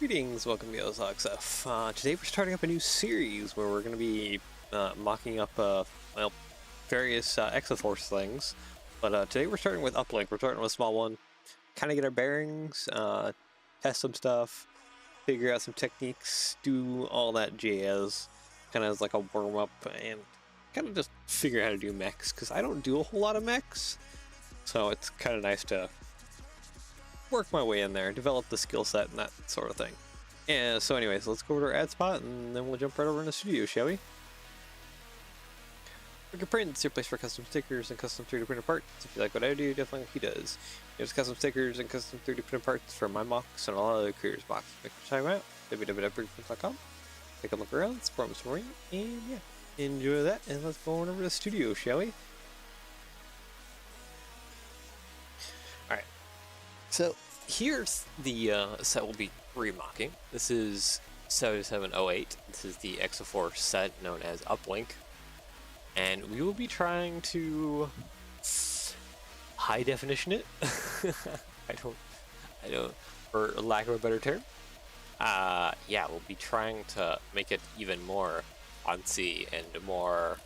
Greetings, welcome to XF. Today we're starting up a new series where we're going to be mocking up various Exo-Force things. But today we're starting with Uplink. We're starting with a small one, kind of get our bearings, test some stuff, figure out some techniques, do all that jazz, kind of as like a warm-up, and kind of just figure out how to do mechs, because I don't do a whole lot of mechs, so it's kind of nice to work my way in there, develop the skill set and that sort of thing. Yeah, so anyways, let's go over to our ad spot and then we'll jump right over in the studio, shall we? Wicker Prints, your place for custom stickers and custom 3D printed parts. If you like what I do, definitely like he does. There's custom stickers and custom 3D printed parts for my mocks and all other creators' mocks. Make sure to check them out, www.rebrickable.com. Take a look around, support Mr. Marine, and yeah, enjoy that, and let's go on over to the studio, shall we? Alright. So here's the set we'll be remocking. This is 7708. This is the Exo-Force set known as Uplink. And we will be trying to high definition it. I don't, for lack of a better term. Yeah, we'll be trying to make it even more fancy and more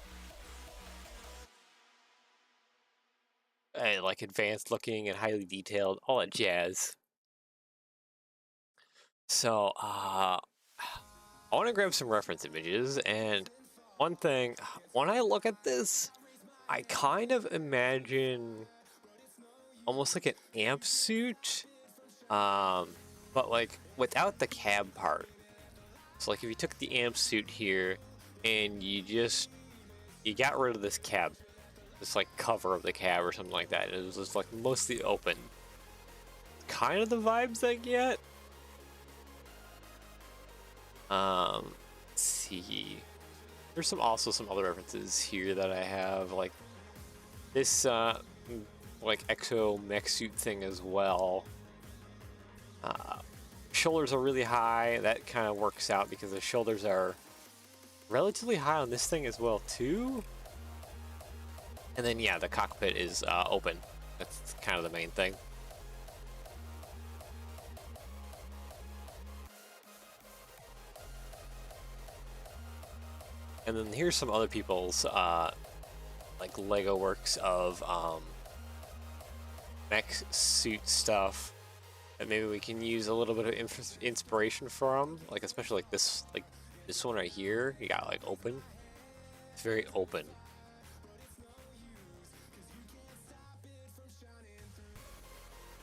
like advanced looking and highly detailed, all that jazz. So I want to grab some reference images, and one thing, when I look at this, I kind of imagine almost like an amp suit, but like without the cab part. So like if you took the amp suit here and you got rid of this cab, this like cover of the cab or something like that, and it was just like mostly open. Kind of the vibes I get. Let's see. There's also some other references here that I have, like this like exo mech suit thing as well. Shoulders are really high. That kind of works out because the shoulders are relatively high on this thing as well too. And then yeah, the cockpit is open. That's kind of the main thing. And then here's some other people's like Lego works of mech suit stuff that maybe we can use a little bit of inspiration from, like especially like this one right here. You got like open. It's very open.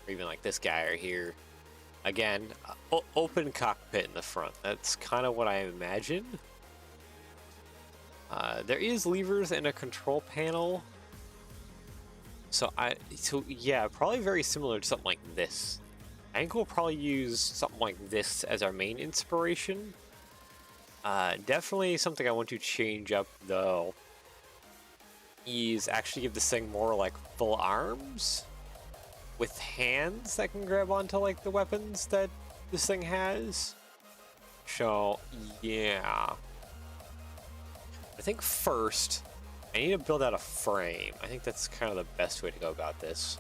Or even like this guy right here. Again, open cockpit in the front. That's kind of what I imagine. There is levers and a control panel. So yeah, probably very similar to something like this. I think we'll probably use something like this as our main inspiration. Definitely something I want to change up though is actually give this thing more like full arms with hands that can grab onto like the weapons that this thing has. So yeah. I think first, I need to build out a frame. I think that's kind of the best way to go about this.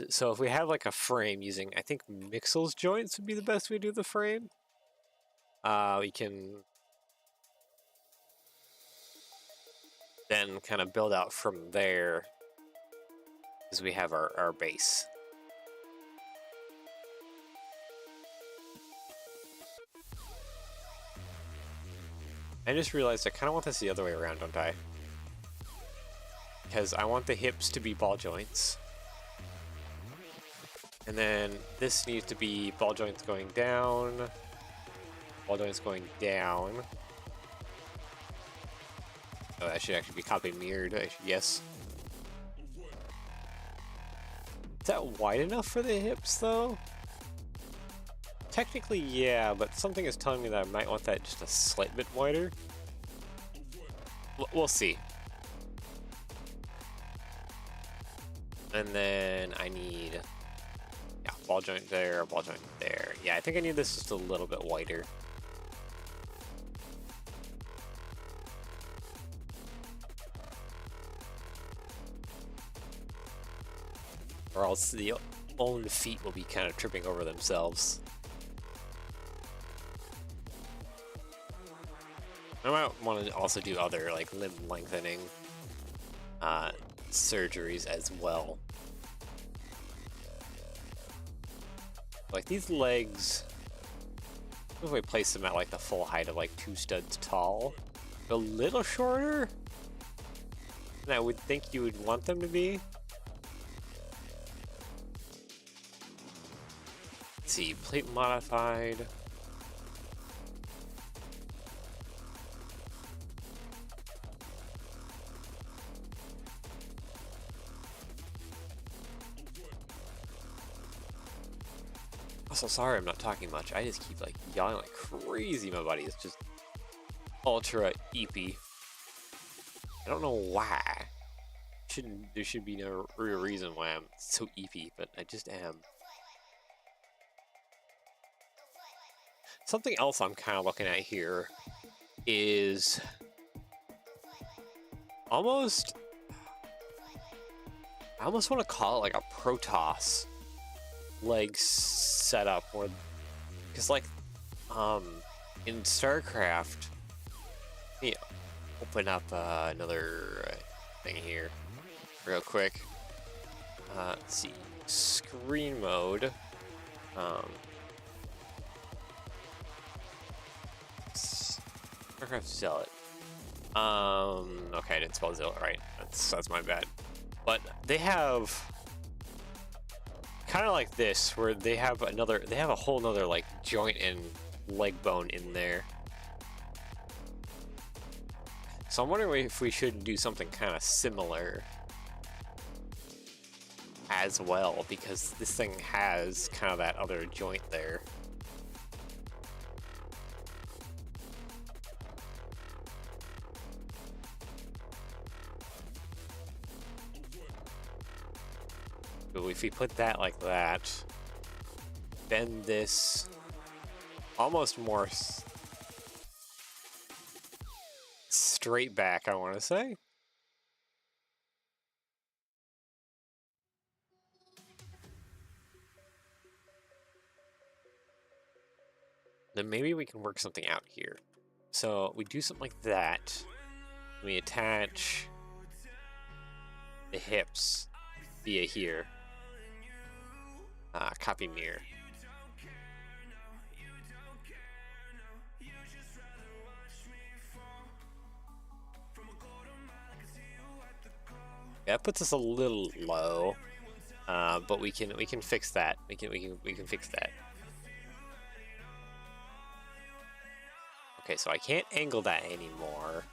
So if we have like a frame using, I think Mixel's joints would be the best way to do the frame. We can then kind of build out from there. Because we have our base. I just realized I kind of want this the other way around, don't I? Because I want the hips to be ball joints. And then this needs to be ball joints going down. Ball joints going down. Oh, that should actually be copy mirrored, yes. Is that wide enough for the hips, though? Technically, yeah, but something is telling me that I might want that just a slight bit wider. We'll see. And then I need, yeah, ball joint there, ball joint there. Yeah, I think I need this just a little bit wider. or else the own feet will be kind of tripping over themselves. I might want to also do other like limb lengthening surgeries as well. Like these legs, if we place them at like the full height of like 2 studs tall, a little shorter than I would think you would want them to be. Let's see, plate modified. Also, sorry I'm not talking much. I just keep like yawning like crazy. My body is just ultra eepy. I don't know why. There should be no real reason why I'm so eepy, but I just am. Something else I'm kind of looking at here is I almost want to call it like a Protoss leg setup, or because like in StarCraft, let me open up another thing here real quick. Let's see, screen mode. StarCraft Zealot. Okay, I didn't spell Zealot right. That's my bad. But they have kind of like this, where they have a whole nother like joint and leg bone in there. So I'm wondering if we should do something kind of similar as well, because this thing has kind of that other joint there. So if we put that like that, bend this almost more straight back, I want to say. Then maybe we can work something out here. So we do something like that. We attach the hips via here. Copy mirror. Yeah, that puts us a little low, but we can fix that. We can fix that. Okay, so I can't angle that anymore,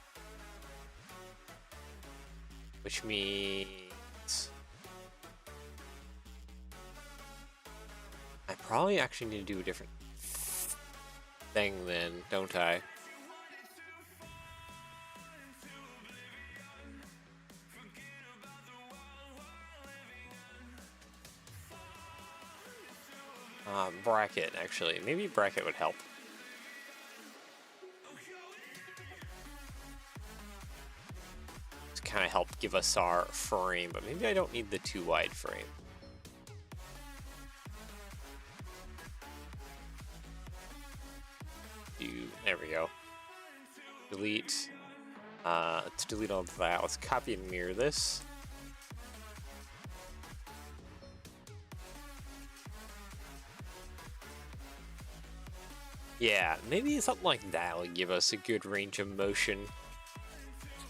which means I probably actually need to do a different thing then, don't I? Bracket, actually. Maybe bracket would help. To kind of help give us our frame, but maybe I don't need the too wide frame. There we go. Delete. Let's delete all of that. Let's copy and mirror this. Yeah, maybe something like that will give us a good range of motion.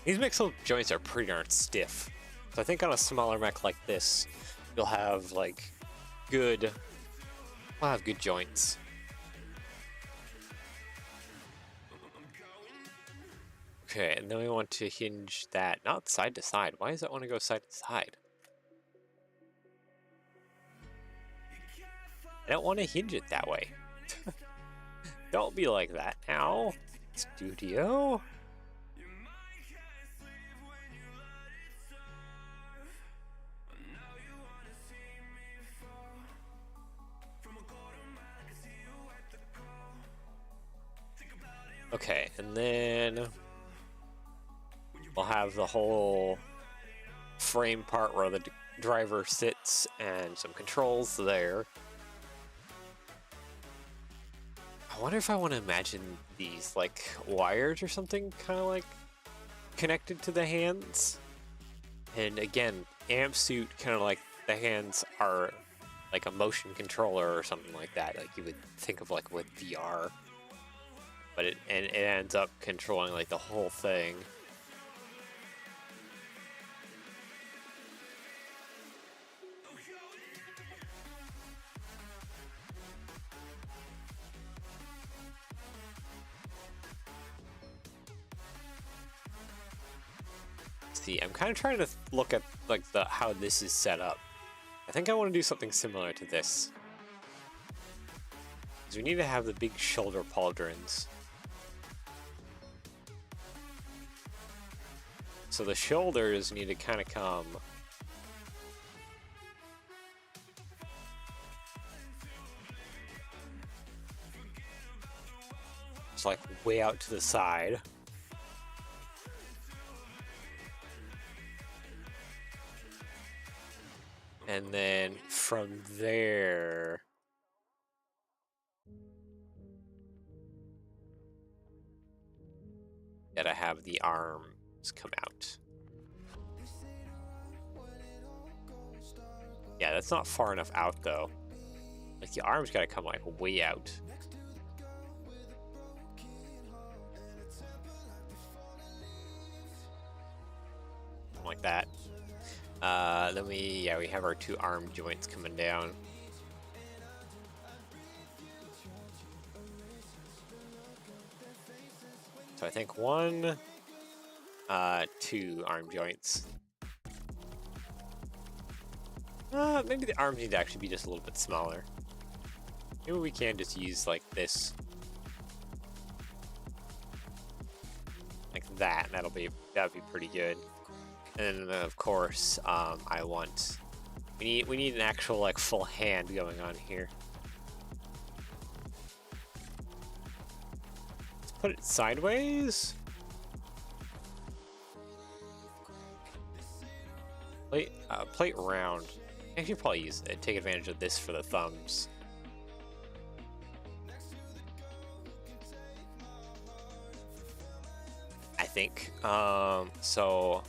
These mixel joints are pretty darn stiff. So I think on a smaller mech like this, you'll have like good joints. Okay, and then we want to hinge that, not side to side. Why does that want to go side to side? I don't want to hinge it that way. Don't be like that now, studio. Okay, and then we'll have the whole frame part where the driver sits and some controls there. I wonder if I want to imagine these like wires or something kind of like connected to the hands. And again, amp suit kind of like the hands are like a motion controller or something like that, like you would think of like with VR. But it ends up controlling like the whole thing. See, I'm kind of trying to look at like how this is set up. I think I want to do something similar to this. Because we need to have the big shoulder pauldrons. So the shoulders need to kind of come just like way out to the side. And then from there, gotta have the arms come out. Yeah, that's not far enough out though. Like the arms gotta come like way out. Like that. Then we have our two arm joints coming down. So I think one, two arm joints. Maybe the arms need to actually be just a little bit smaller. Maybe we can just use like this. Like that, and that'd be pretty good. And then of course, we need an actual like full hand going on here. Let's put it sideways. Plate round. I should probably take advantage of this for the thumbs. I think. So.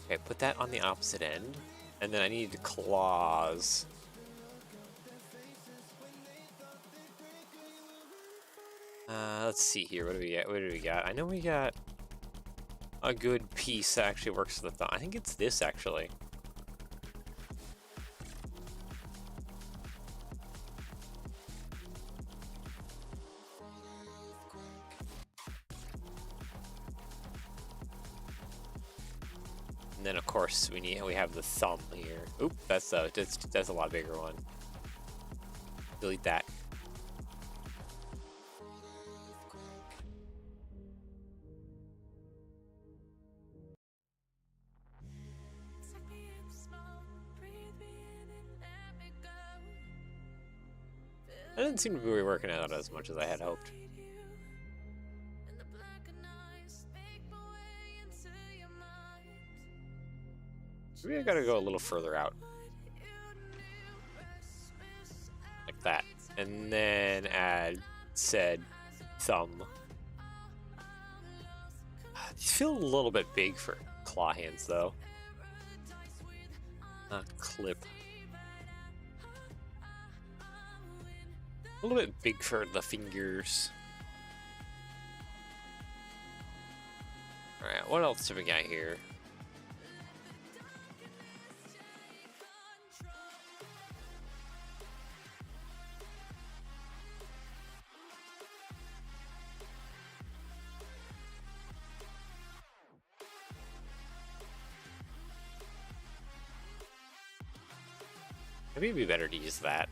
Okay, put that on the opposite end, and then I need claws. Let's see here. What do we get? What do we got? I know we got a good piece that actually works for the thumb. I think it's this actually. And then of course we have the thumb here. Oop, that's a lot bigger one. Delete that. That didn't seem to be working out as much as I had hoped. Maybe I gotta go a little further out. Like that. And then add said thumb. These feel a little bit big for claw hands though. Not clip. A little bit big for the fingers. Alright, what else do we got here? Maybe it'd be better to use that.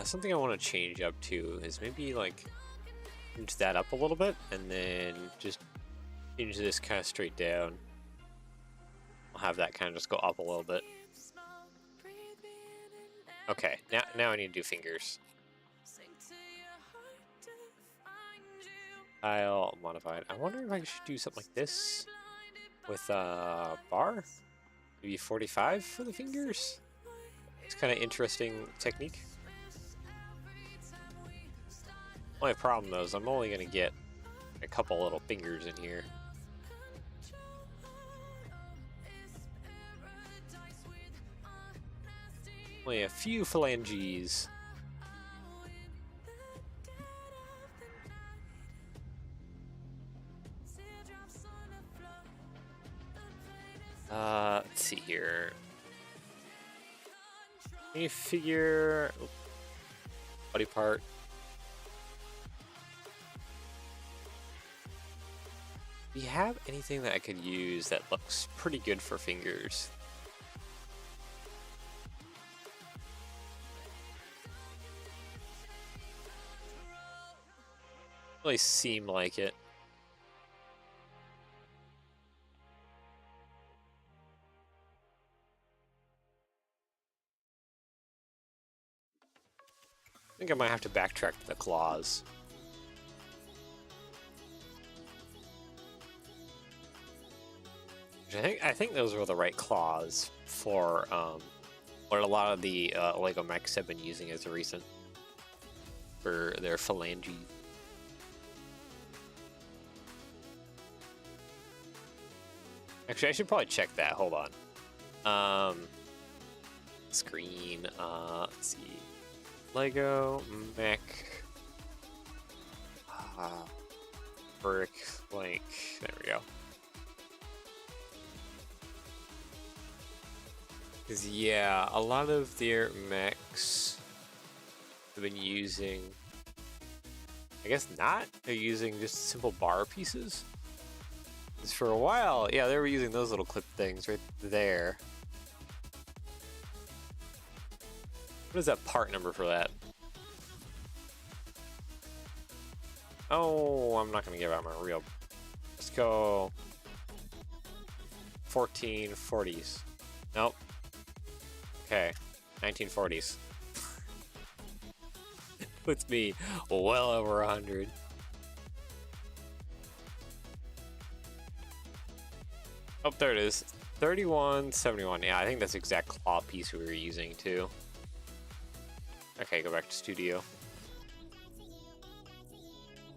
Something I want to change up to is maybe like inch that up a little bit and then just change this kind of straight down I'll have that kind of just go up a little bit. Okay, now I need to do fingers. Style modified. I wonder if I should do something like this with a bar. Maybe 45 for the fingers. It's kind of interesting technique. Only problem though is I'm only gonna get a couple little fingers in here. Only a few phalanges. Let's see here. Any figure, body part. Do you have anything that I could use that looks pretty good for fingers? Really seem like it. I think I might have to backtrack to the claws. I think those were the right claws for what a lot of the Lego mechs have been using as a recent for their phalanges. Actually, I should probably check that. Hold on. Screen. Let's see. Lego mech. Brick link. There we go. Because, yeah, a lot of their mechs have been using, I guess not, they're using just simple bar pieces. Because for a while, yeah, they were using those little clip things right there. What is that part number for that? Oh, I'm not going to give out my real. Let's go 1440s. Nope. Okay, 1940s. Puts me well over 100. Oh, there it is. 3171. Yeah, I think that's the exact claw piece we were using too. Okay, go back to studio.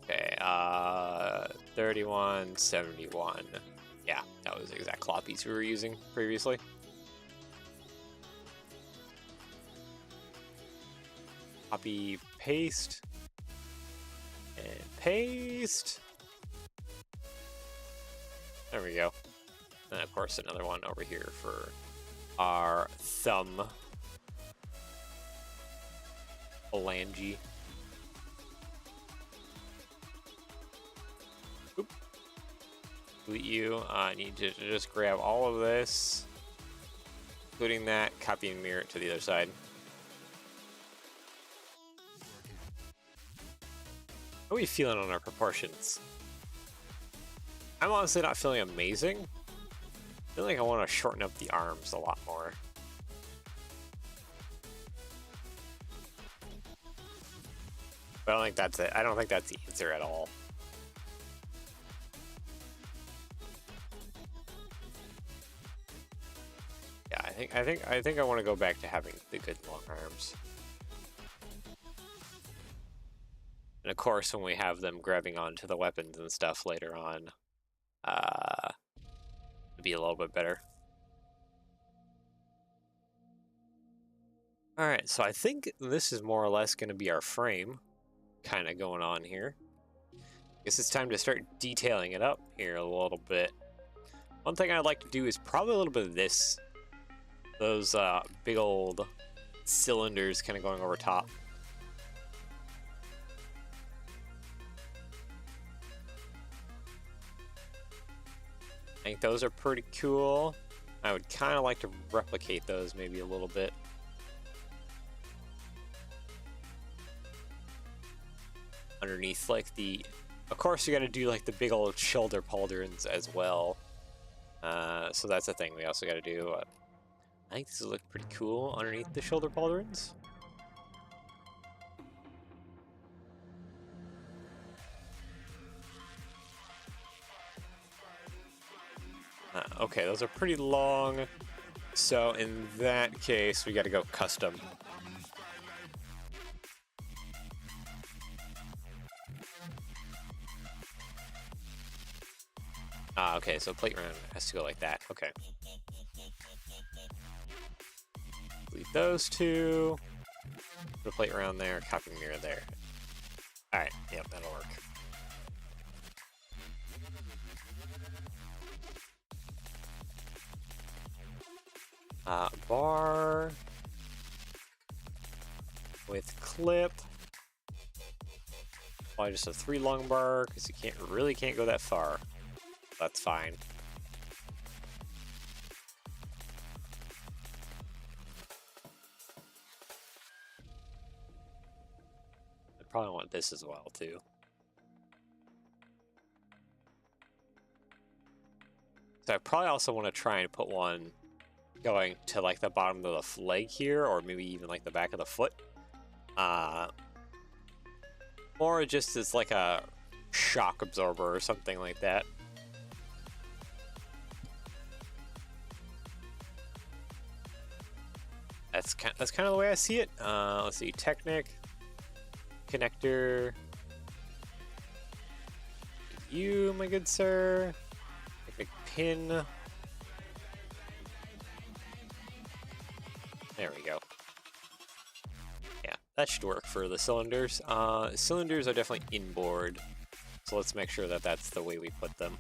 Okay, 3171. Yeah, that was the exact claw piece we were using previously. Copy, paste, and paste. There we go. And of course another one over here for our thumb phalange. Oop. Delete you. I need to just grab all of this, including that, copy and mirror it to the other side. How are we feeling on our proportions? I'm honestly not feeling amazing. I feel like I want to shorten up the arms a lot more. But I don't think that's it. I don't think that's the answer at all. Yeah, I think I want to go back to having the good long arms. And of course, when we have them grabbing onto the weapons and stuff later on, it'll be a little bit better. Alright, so I think this is more or less going to be our frame kind of going on here. Guess it's time to start detailing it up here a little bit. One thing I'd like to do is probably a little bit of this. Those big old cylinders kind of going over top. I think those are pretty cool. I would kind of like to replicate those maybe a little bit. Underneath, like the... Of course, you got to do like the big old shoulder pauldrons as well. So that's the thing we also got to do. I think this will look pretty cool underneath the shoulder pauldrons. Okay, those are pretty long. So in that case, we got to go custom. Okay, so plate round has to go like that. Okay. Delete those two. Put a plate around there, copy mirror there. Alright, yep, that'll work. Bar with clip. Probably just a 3 long bar because you can't go that far. That's fine. I probably want this as well too. So I probably also want to try and put one going to like the bottom of the leg here, or maybe even like the back of the foot. Or just as like a shock absorber or something like that. That's kind of the way I see it. Let's see, Technic, connector. You, my good sir. Technic pin. There we go. Yeah, that should work for the cylinders. Cylinders are definitely inboard, so let's make sure that that's the way we put them.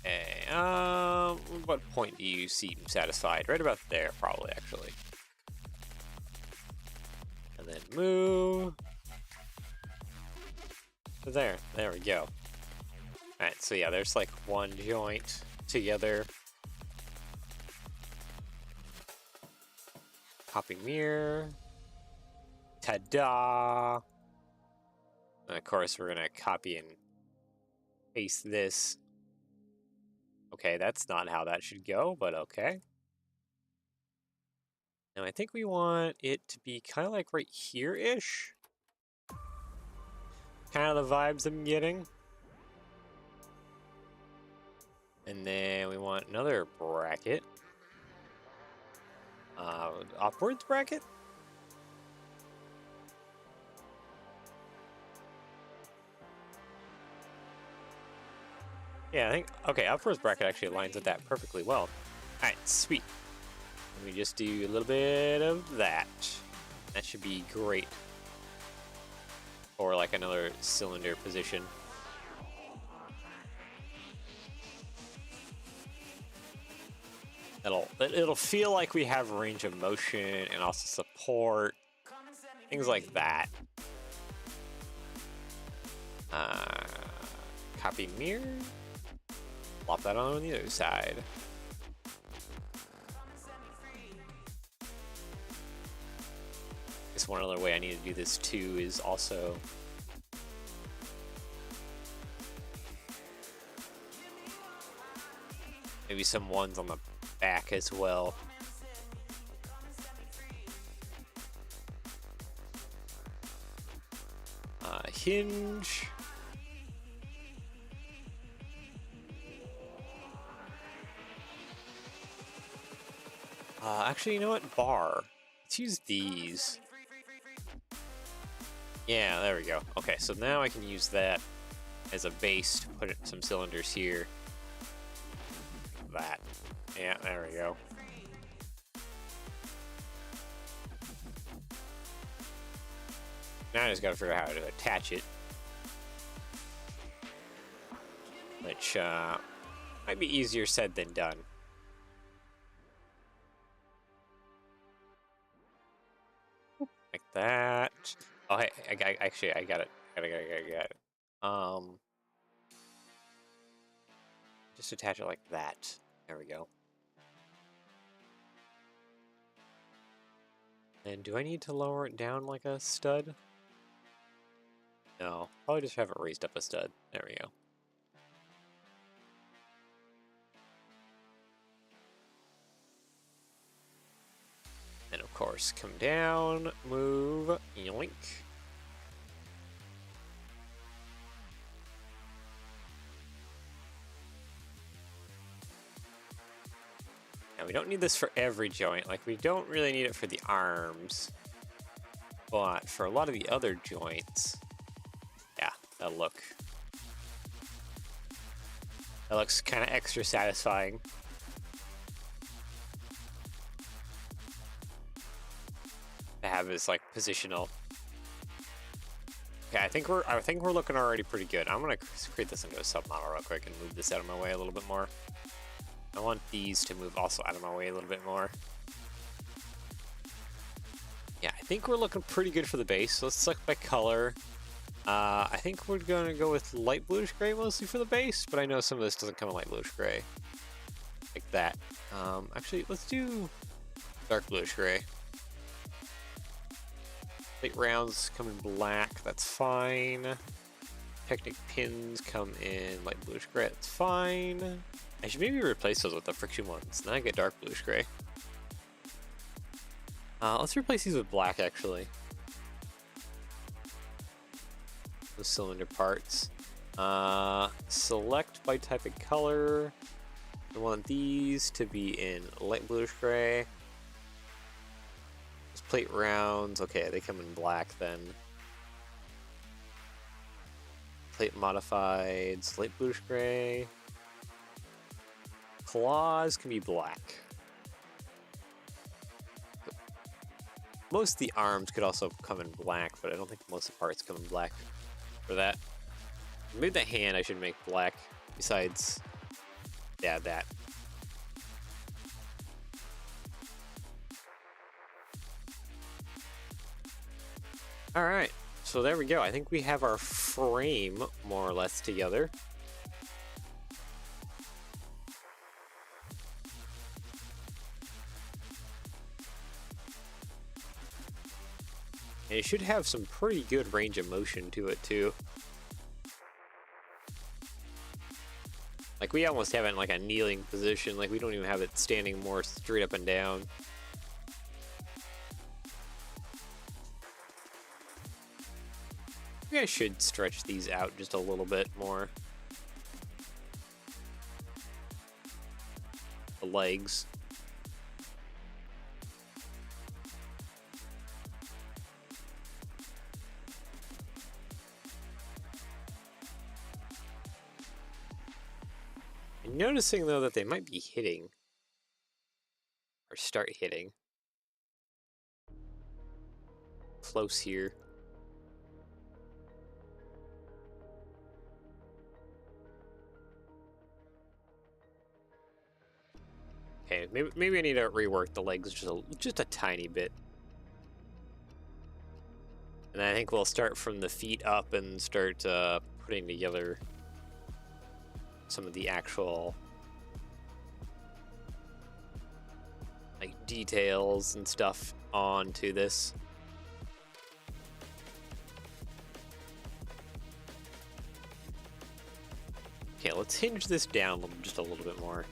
Okay, what point do you seem satisfied? Right about there, probably, actually. And then move. So there we go. Alright, so yeah, there's like one joint together. Copy mirror. Ta-da! And of course, we're gonna copy and paste this. Okay, that's not how that should go, but okay. Now I think we want it to be kind of like right here-ish. Kind of the vibes I'm getting. And then we want another bracket. Upwards bracket? Yeah, I think, okay, upwards bracket actually aligns with that perfectly well. Alright, sweet. Let me just do a little bit of that. That should be great. Or like another cylinder position. It'll feel like we have range of motion and also support. Things like that. Copy mirror. Plop that on the other side. I guess one other way I need to do this too is also maybe some ones on the back as well. Hinge. Actually, you know what? Bar. Let's use these. Yeah, there we go. Okay, so now I can use that as a base to put some cylinders here. That. Yeah, there we go. Now I just gotta figure out how to attach it. Which might be easier said than done. Like that. Oh, hey, actually, I got it. I got it. Just attach it like that. There we go. And do I need to lower it down like a stud? No, probably just have it raised up a stud. There we go. And of course, come down, move, yoink. Now we don't need this for every joint, like we don't really need it for the arms. But for a lot of the other joints, yeah, that looks kind of extra satisfying. To have this like positional. Okay, I think we're looking already pretty good. I'm gonna create this into a submodel real quick and move this out of my way a little bit more. I want these to move also out of my way a little bit more. Yeah, I think we're looking pretty good for the base. So let's select by color. I think we're gonna go with light bluish gray mostly for the base, but I know some of this doesn't come in light bluish gray. Like that. Actually, let's do dark bluish gray. Plate rounds come in black, that's fine. Technic pins come in light bluish gray, that's fine. I should maybe replace those with the friction ones, then I get dark bluish gray. Let's replace these with black, actually. The cylinder parts. Select by type of color. I want these to be in light bluish gray. Those plate rounds, okay, they come in black then. Plate modifieds, light bluish gray. Claws can be black. Most of the arms could also come in black, but I don't think most of the parts come in black for that. Maybe the hand I should make black, besides, yeah, that. Alright, so there we go. I think we have our frame more or less together. And it should have some pretty good range of motion to it too. Like we almost have it in like a kneeling position, like we don't even have it standing more straight up and down. Maybe I should stretch these out just a little bit more. The legs. I'm noticing though that they might be hitting. Or start hitting. Close here. Okay, maybe I need to rework the legs just a tiny bit. And I think we'll start from the feet up and start putting together some of the actual like details and stuff onto this. Okay, let's hinge this down just a little bit more.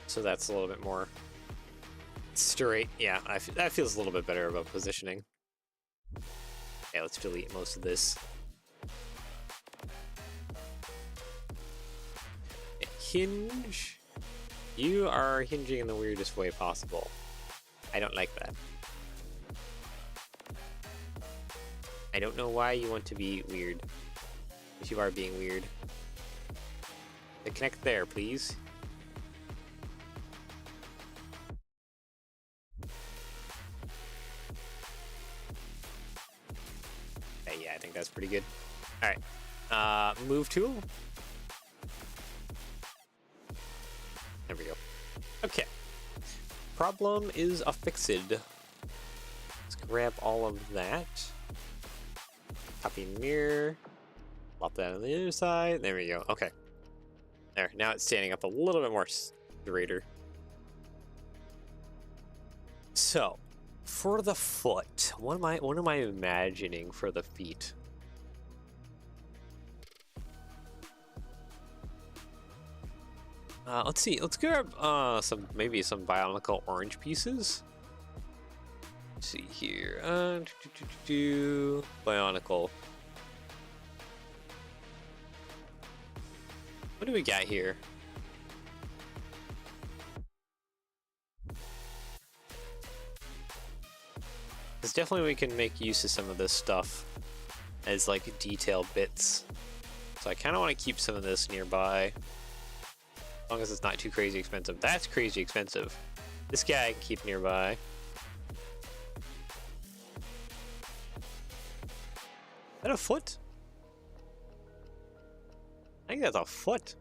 So that's a little bit more straight. Yeah, that feels a little bit better about positioning. Okay, let's delete most of this. Hinge. You are hinging in the weirdest way possible. I don't like that. I don't know why you want to be weird, but you are being weird. Connect there, please. Yeah, I think that's pretty good. All right, move tool. There we go. Okay. Problem is affixed. Let's grab all of that. Copy mirror. Plop that on the other side. There we go. Okay. There. Now it's standing up a little bit more straighter. So, for the foot, what am I imagining for the feet? Let's see. Let's grab maybe some bionicle orange pieces. Let's see here. Bionicle. What do we got here? Because definitely we can make use of some of this stuff as like detail bits. So I kind of want to keep some of this nearby. As long as it's not too crazy expensive. That's crazy expensive. This guy I can keep nearby. Is that a foot? I think that's a foot.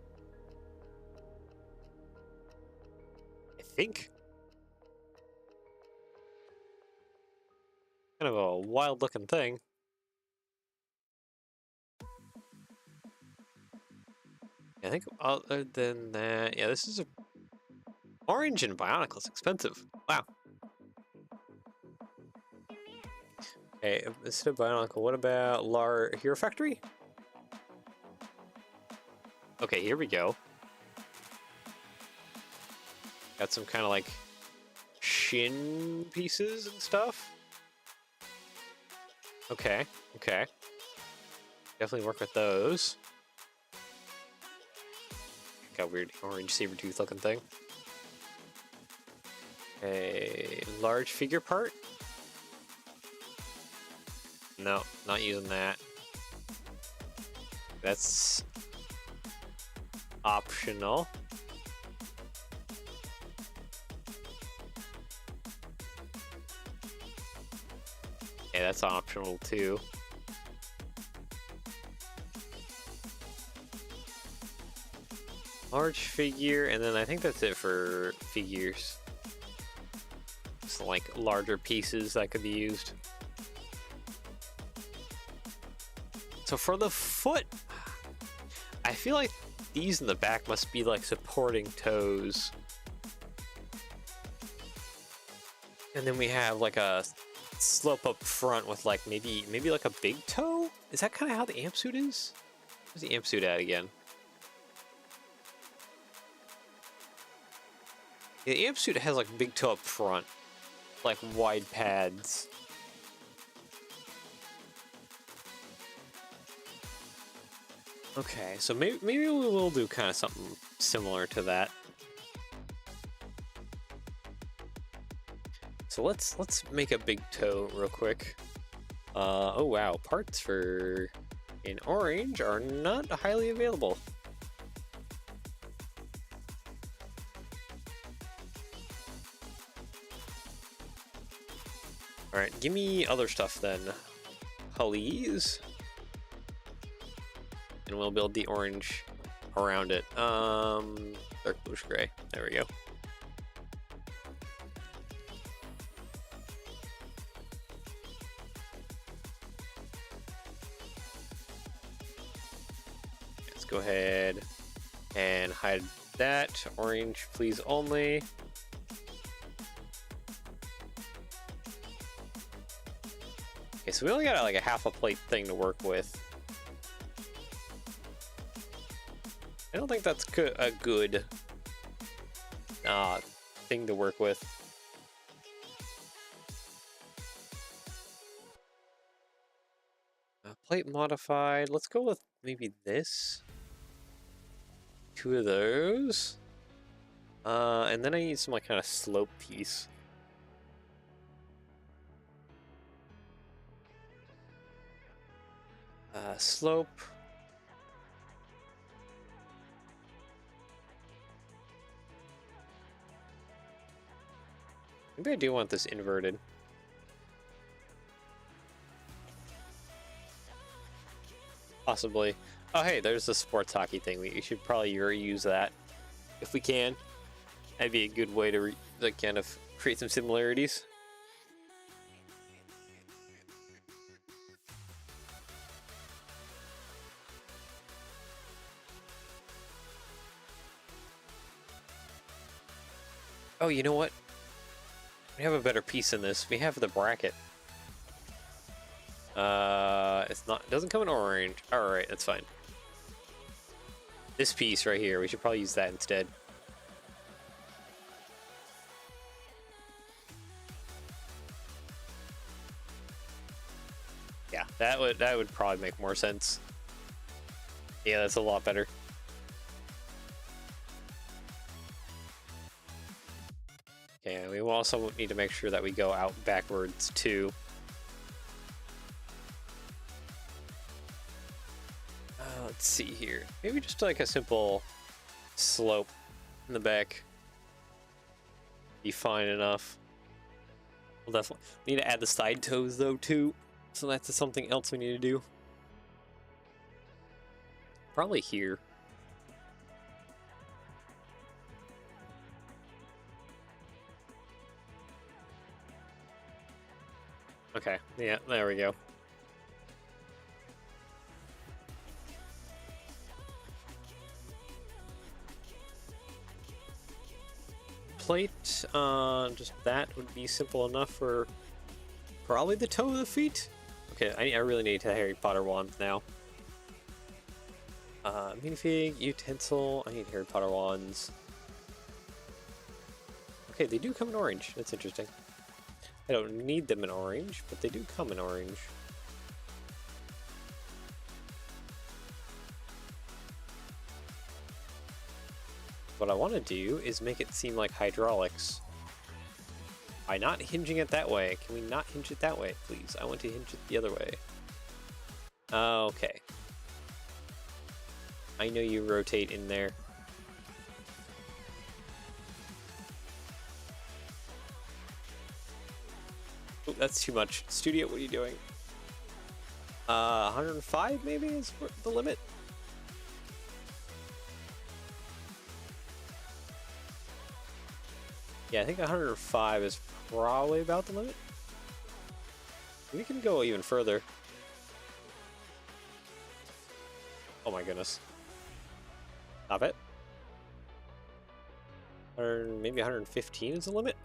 I think. Kind of a wild looking thing. I think other than that, yeah, this is a orange and bionicle is expensive. Wow. Okay, instead of bionicle, what about Hero Factory? Okay, here we go. Got some kind of like shin pieces and stuff. Okay, okay. Definitely work with those. Got a weird orange saber tooth looking thing. A large figure part. No, not using that. That's optional. Yeah, that's optional too. Large figure, and then I think that's it for figures. Just like larger pieces that could be used. So for the foot, I feel like these in the back must be like supporting toes. And then we have like a slope up front with like maybe like a big toe? Is that kind of how the amp suit is? Where's the amp suit at again? Yeah, the amp suit has like big toe up front, like wide pads. Okay, so maybe we will do kind of something similar to that. So let's make a big toe real quick. Oh wow, parts for in orange are not highly available. All right, give me other stuff then, please. And we'll build the orange around it. Dark bluish gray. There we go. Let's go ahead and hide that. Orange, please only. Okay, so we only got like a half a plate thing to work with. I don't think that's a good thing to work with. Plate modified. Let's go with maybe this. 2 of those. And then I need some like kind of slope piece. Slope. Maybe I do want this inverted. Possibly. Oh hey, there's the sports hockey thing. We should probably reuse that if we can. That'd be a good way to like kind of create some similarities. Oh, you know what? We have a better piece in this. We have the bracket. It's not. It doesn't come in orange. All right, that's fine. This piece right here. We should probably use that instead. Yeah, that would probably make more sense. Yeah, that's a lot better. Yeah, we will also need to make sure that we go out backwards too. Let's see here. Maybe just like a simple slope in the back. Be fine enough. We'll definitely need to add the side toes though too. So that's something else we need to do. Probably here. Okay, yeah, there we go. Plate, just that would be simple enough for probably the toe of the feet. Okay, I really need to Harry Potter wand now. Minifig, utensil, I need Harry Potter wands. Okay, they do come in orange, that's interesting. I don't need them in orange, but they do come in orange. What I want to do is make it seem like hydraulics. By not hinging it that way. Can we not hinge it that way, please? I want to hinge it the other way. Okay. I know you rotate in there. Oh, that's too much. Studio, what are you doing? 105 maybe is the limit? Yeah, I think 105 is probably about the limit. We can go even further. Oh my goodness. Stop it. Maybe 115 is the limit?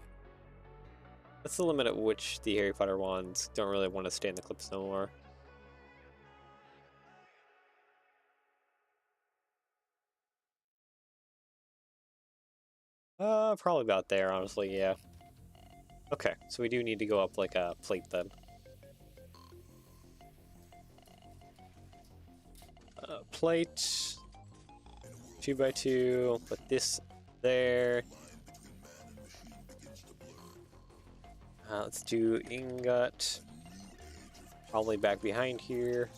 That's the limit at which the Harry Potter wands don't really want to stay in the clips no more. Probably about there, honestly, yeah. Okay, so we do need to go up like a plate then. Plate. 2x2. Put this there. Let's do ingot. Probably back behind here.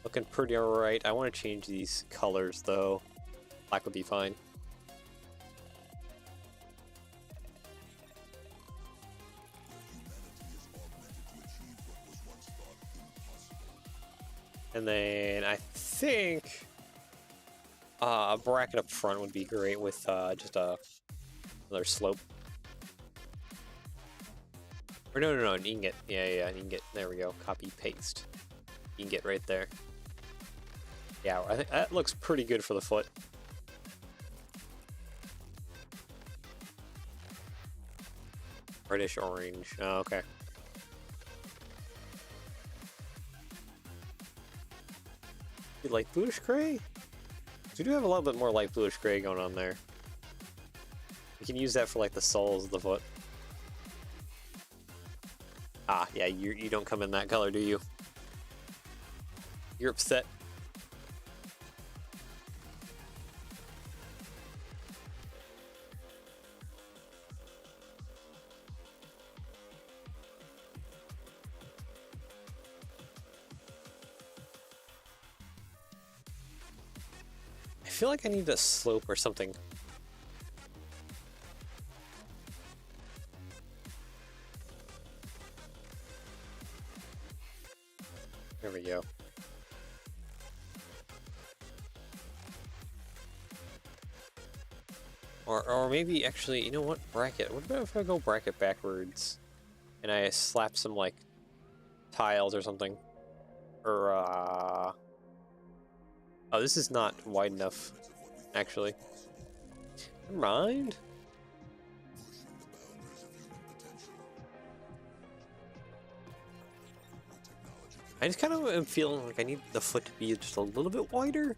Looking pretty alright. I want to change these colors though. Black would be fine. And then I think a bracket up front would be great with just another slope. Or no, an ingot. Yeah, an ingot. There we go. Copy, paste. Ingot right there. Yeah, I think that looks pretty good for the foot. Reddish orange. Oh, okay. Light bluish gray? We do have a little bit more light bluish gray going on there. We can use that for like the soles of the foot. Ah, yeah, you don't come in that color, do you? You're upset. I feel like I need a slope or something. There we go. Or maybe actually, you know what? Bracket. What about if I go bracket backwards and I slap some like tiles or something? Or oh, this is not wide enough, actually. Never mind. I just kind of am feeling like I need the foot to be just a little bit wider.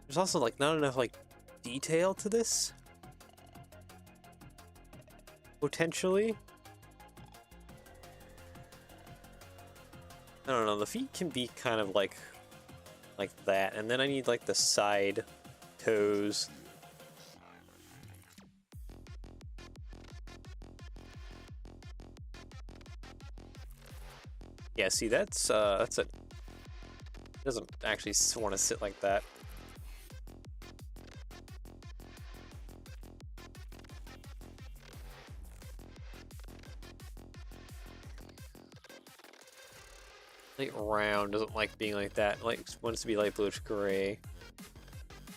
There's also like not enough like detail to this. Potentially. I don't know, the feet can be kind of like that, and then I need like the side toes. Yeah, see, that's it. It doesn't actually want to sit like that. Light round doesn't like being like that. Like wants to be light bluish gray.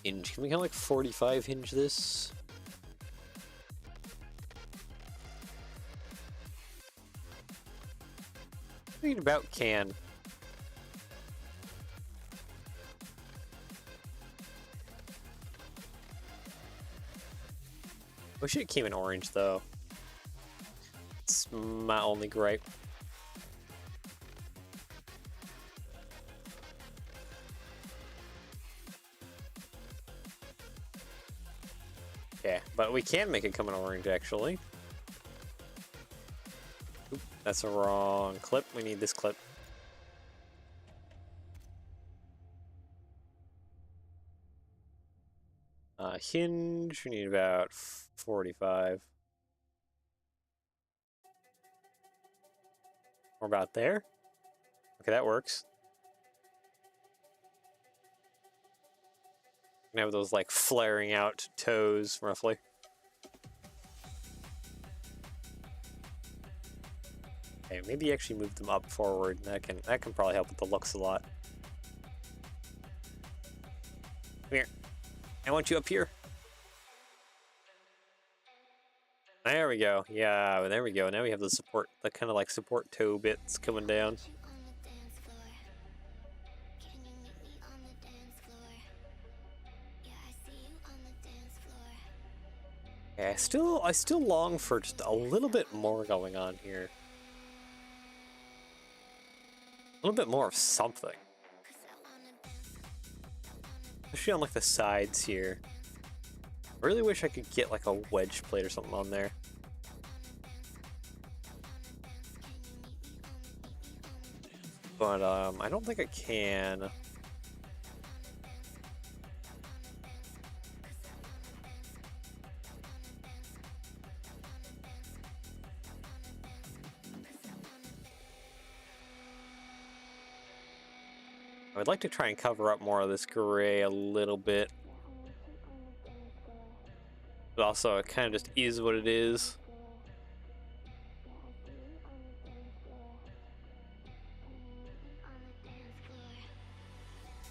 Hinge. Can we kind of like 45 hinge this? I think about can. Wish it came in orange though. It's my only gripe. Yeah, but we can make it come in orange actually. Oop, that's a wrong clip. We need this clip. Hinge, we need about 45. We're about there. Okay, that works. And have those like flaring out toes roughly. Okay, maybe actually move them up forward. That can probably help with the looks a lot. Come here. I want you up here. There we go. Yeah, there we go. Now we have the support, the kind of like support toe bits coming down. Yeah, I still long for just a little bit more going on here. A little bit more of something. Especially on like the sides here. I really wish I could get like a wedge plate or something on there. But I don't think I can. I would like to try and cover up more of this gray a little bit. But also, it kind of just is what it is.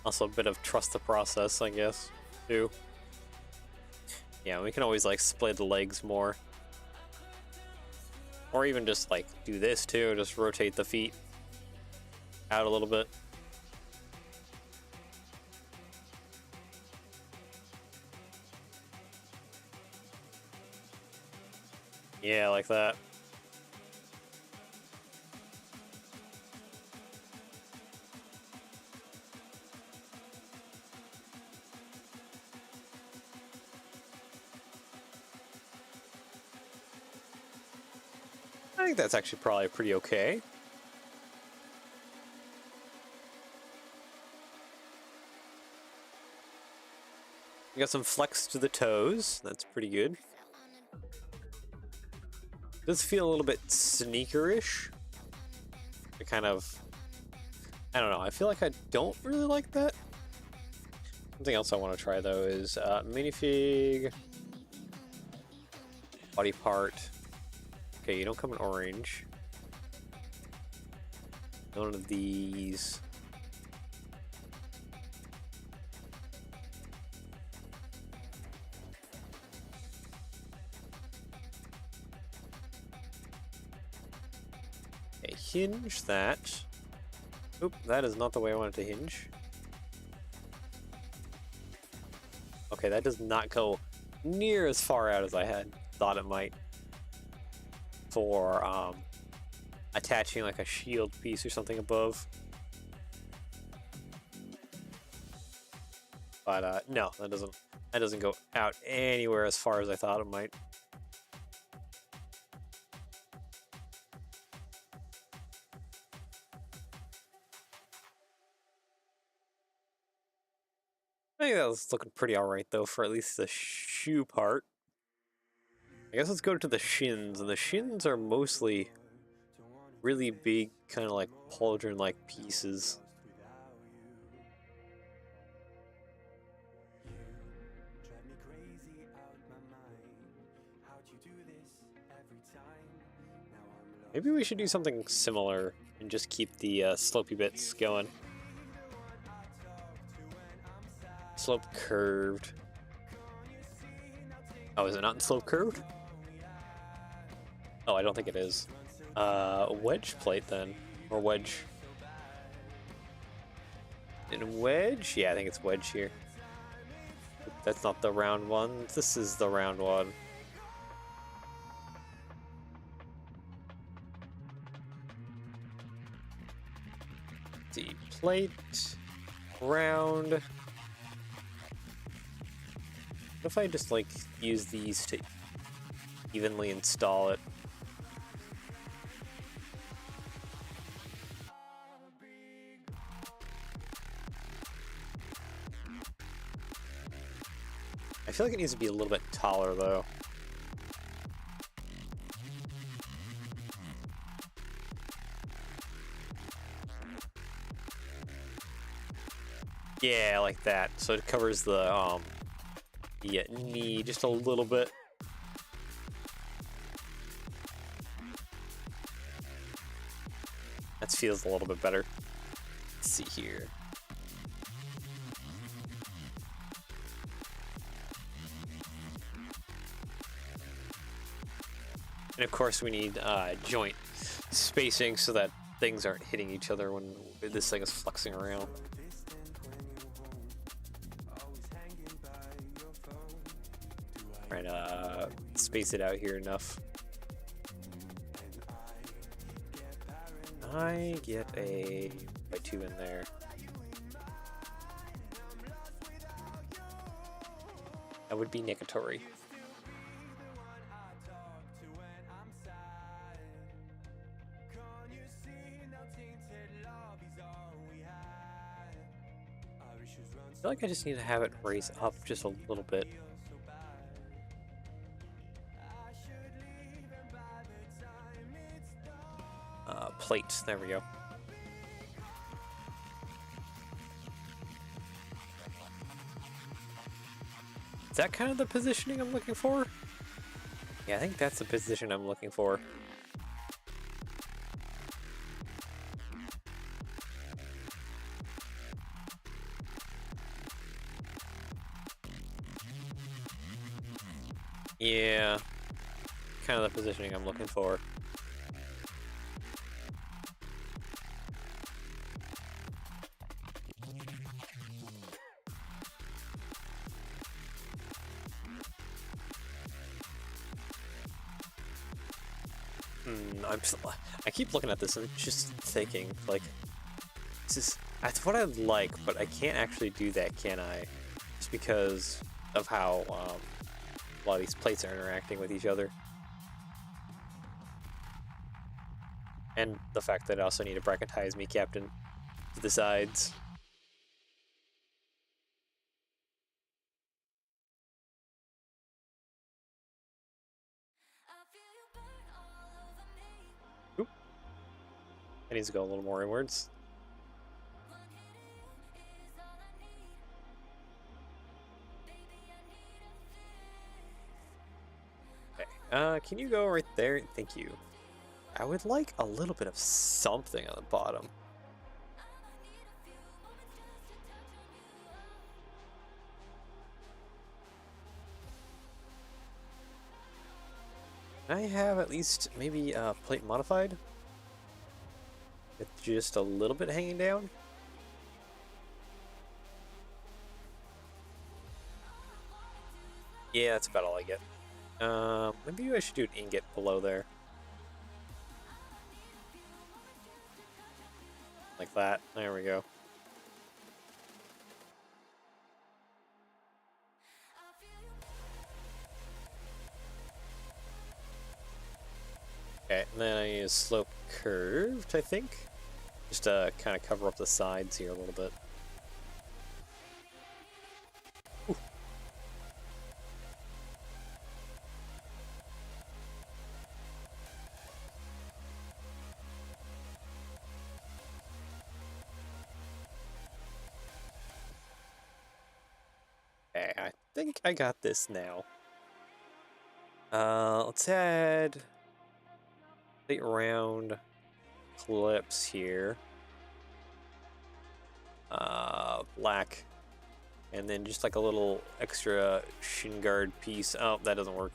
Also a bit of trust the process, I guess, too. Yeah, we can always like splay the legs more. Or even just like do this too, just rotate the feet out a little bit. Yeah, like that. I think that's actually probably pretty okay. We got some flex to the toes. That's pretty good. Does feel a little bit sneakerish. It kind of, I don't know. I feel like I don't really like that. Something else I want to try though is minifig, body part. Okay, you don't come in orange. None of these. Okay, hinge that. Oop, that is not the way I want it to hinge. Okay, that does not go near as far out as I had thought it might. For attaching like a shield piece or something above. But no, that doesn't go out anywhere as far as I thought it might. I think that was looking pretty alright though for at least the shoe part. I guess let's go to the shins, and the shins are mostly really big, kind of like pauldron-like pieces. Maybe we should do something similar and just keep the slopey bits going. Slope curved. Oh, is it not slope curved? Oh, I don't think it is. Wedge plate then, or wedge. In wedge? Yeah, I think it's wedge here. That's not the round one. This is the round one. The plate, round. What if I just like use these to evenly install it? I feel like it needs to be a little bit taller though. Yeah, like that. So it covers the knee just a little bit. That feels a little bit better. Let's see here. And of course we need joint spacing so that things aren't hitting each other when this thing is flexing around. Trying to space it out here enough. I get a by 2 in there. That would be negatory. I feel like I just need to have it raise up just a little bit. Plate, there we go. Is that kind of the positioning I'm looking for? Yeah, I think that's the position I'm looking for. Yeah, kind of the positioning I'm looking for. I keep looking at this and just thinking, like, that's what I'd like, but I can't actually do that, can I? Just because of how a lot of these plates are interacting with each other. And the fact that I also need to bracketize me captain to the sides. Oop. It needs to go a little more inwards. Okay, can you go right there? Thank you. I would like a little bit of something on the bottom. Can I have at least maybe plate modified? With just a little bit hanging down? Yeah, that's about all I get. Maybe I should do an ingot below there. Like that. There we go. Okay, and then I use slope curved, I think. Just to kind of cover up the sides here a little bit. Ooh. Okay, I think I got this now. Let's add the round clips here. Black. And then just like a little extra shin guard piece. Oh, that doesn't work.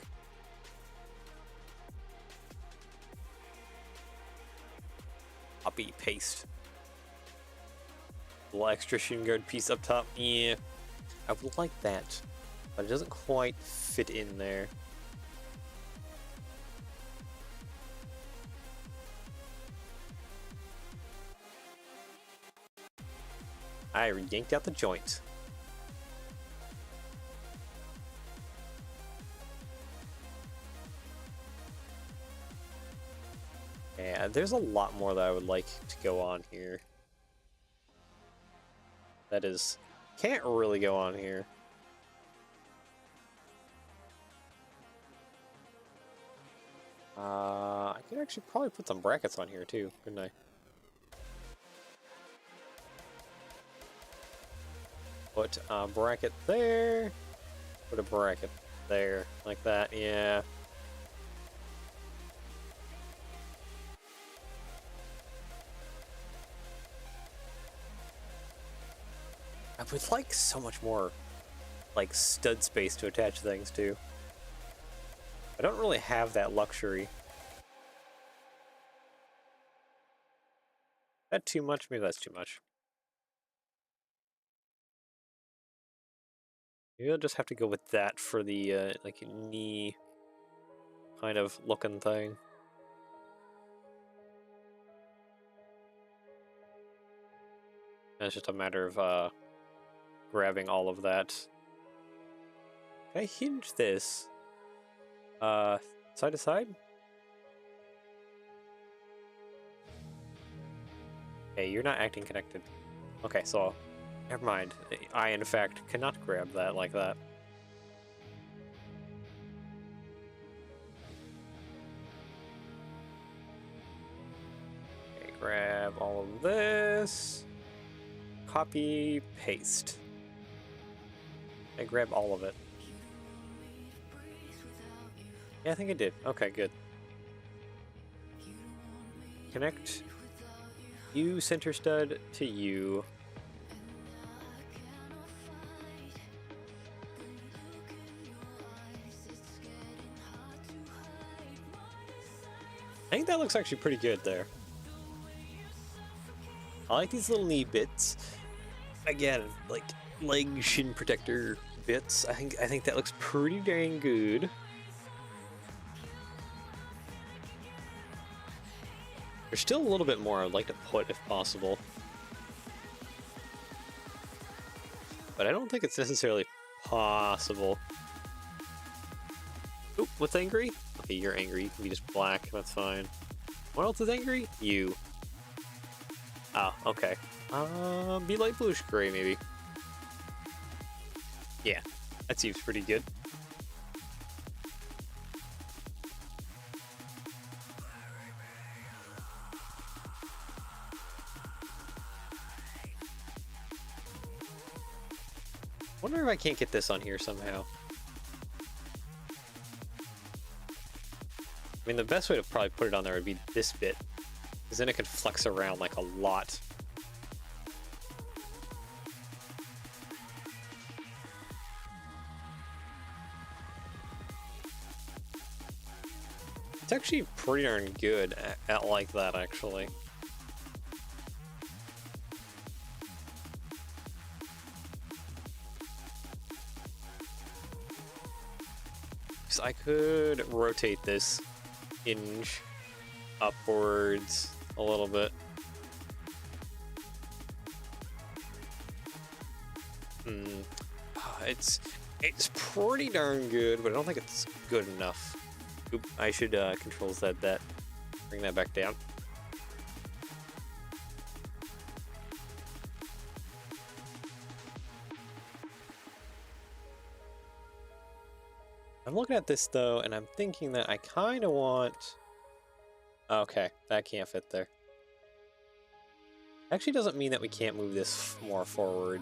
Copy, paste. A little extra shin guard piece up top. Yeah, I would like that. But it doesn't quite fit in there. I yanked out the joint. Yeah, there's a lot more that I would like to go on here. That is, can't really go on here. I could actually probably put some brackets on here too, couldn't I? Put a bracket there. Put a bracket there, like that, yeah. I would like so much more, like, stud space to attach things to. I don't really have that luxury. Is that too much? Maybe that's too much. Maybe I'll just have to go with that for the, like, knee kind of looking thing. And it's just a matter of, grabbing all of that. Can I hinge this? Side to side? Hey, you're not acting connected. Okay, so never mind. I, in fact, cannot grab that like that. Okay, grab all of this. Copy, paste. I grab all of it. Yeah, I think I did. Okay, good. Connect you center stud to you. I think that looks actually pretty good there. I like these little knee bits. Again, like leg shin protector bits. I think that looks pretty dang good. There's still a little bit more I'd like to put if possible. But I don't think it's necessarily possible. Oop, what's angry? Okay, you're angry. You can be just black, that's fine. What else is angry? You. Oh, okay. Be light bluish gray, maybe. Yeah, that seems pretty good. Wonder if I can't get this on here somehow. I mean, the best way to probably put it on there would be this bit, because then it could flex around like a lot. It's actually pretty darn good at like that, actually. So I could rotate this hinge upwards a little bit. It's pretty darn good, but I don't think it's good enough. Oop, I should control Z that. Bring that back down. I'm looking at this though, and I'm thinking that I kind of want... Okay, that can't fit there. Actually doesn't mean that we can't move this more forward.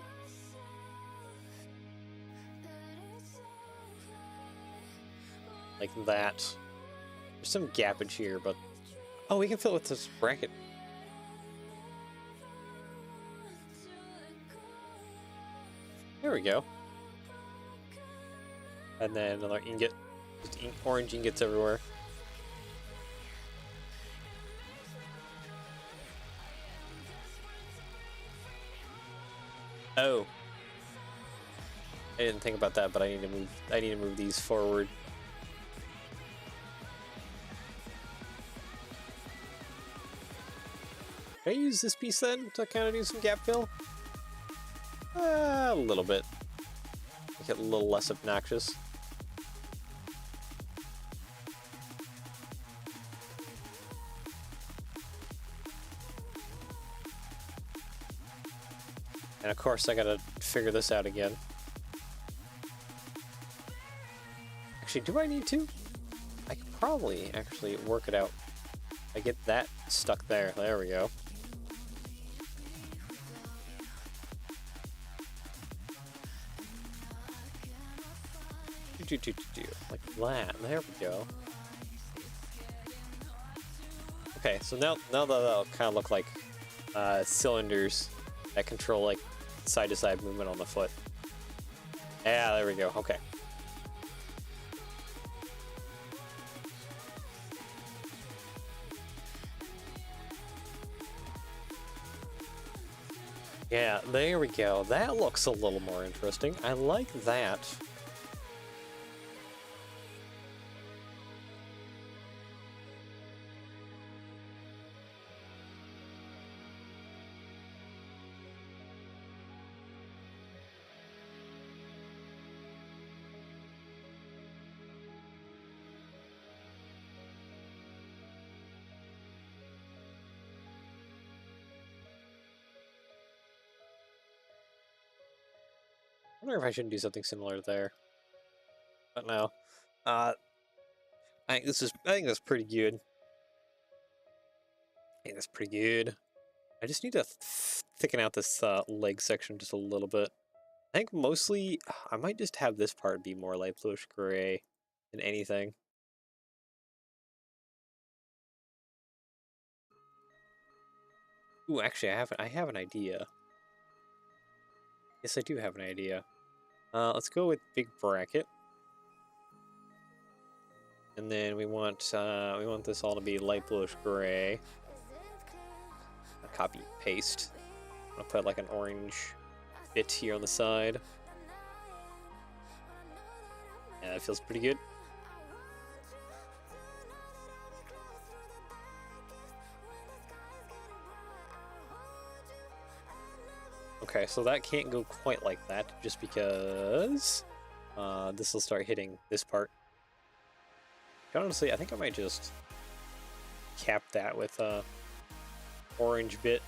Like that. There's some gappage here, but... Oh, we can fill it with this bracket. There we go. And then another ingot. Just orange ingots everywhere. Oh. I didn't think about that, but I need to move these forward. Can I use this piece then to kind of do some gap fill? A little bit. Make it a little less obnoxious. And of course I gotta figure this out again. Actually, do I need to? I could probably actually work it out. I get that stuck there. There we go. Like that. There we go. Okay, so now that'll kind of look like cylinders that control like side-to-side movement on the foot. Yeah, there we go. Okay. Yeah, there we go. That looks a little more interesting. I like that. I wonder if I shouldn't do something similar there. But no. I think that's pretty good. I think that's pretty good. I just need to thicken out this leg section just a little bit. I think mostly I might just have this part be more light bluish gray than anything. Ooh, actually I have an idea. Yes, I do have an idea. Let's go with big bracket. And then we want this all to be light bluish gray. Copy paste. I'll put like an orange bit here on the side. Yeah, that feels pretty good. Okay, so that can't go quite like that just because this will start hitting this part. Honestly, I think I might just cap that with a orange bit.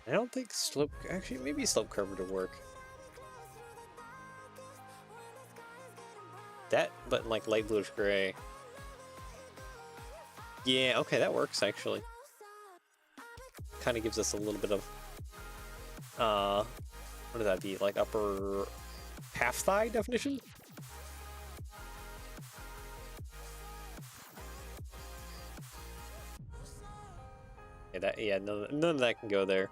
I don't think slope... Actually, maybe slope curve would work. That, but in like light bluish gray. Yeah, okay, that works actually. Kind of gives us a little bit of... what does that be? Like upper half thigh definition? Yeah, none of that can go there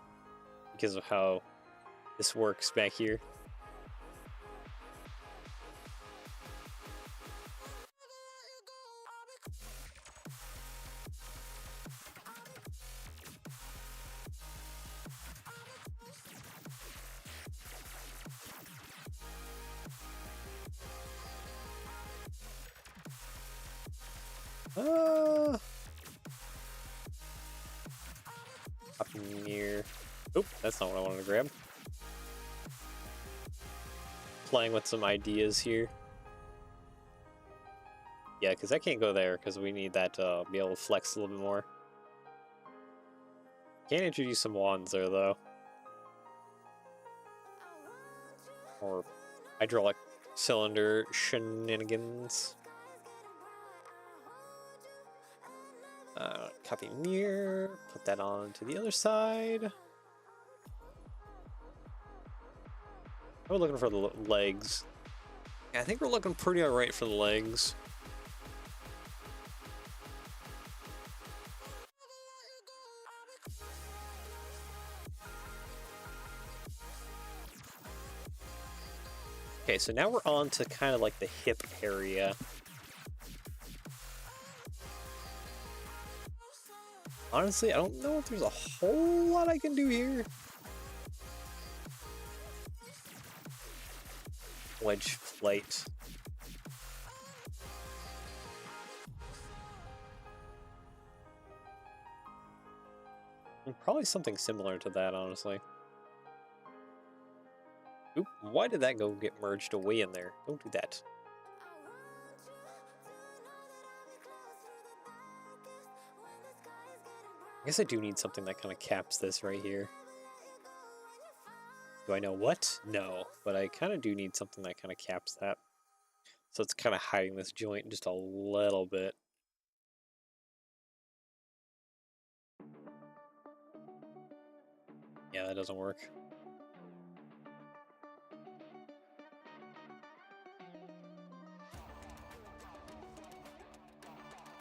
because of how this works back here. copy mirror. Oop, that's not what I wanted to grab. Playing with some ideas here. Yeah, because I can't go there because we need that to be able to flex a little bit more. Can't introduce some wands there though. Or hydraulic cylinder shenanigans. Copy mirror, put that on to the other side. We're looking for the legs. Yeah, I think we're looking pretty alright for the legs. Okay, so now we're on to kind of like the hip area. Honestly, I don't know if there's a whole lot I can do here. Wedge flight. And probably something similar to that, honestly. Oop, why did that go get merged away in there? Don't do that. I guess I do need something that kind of caps this right here. Do I know what? No, but I kind of do need something that kind of caps that. So it's kind of hiding this joint just a little bit. Yeah, that doesn't work.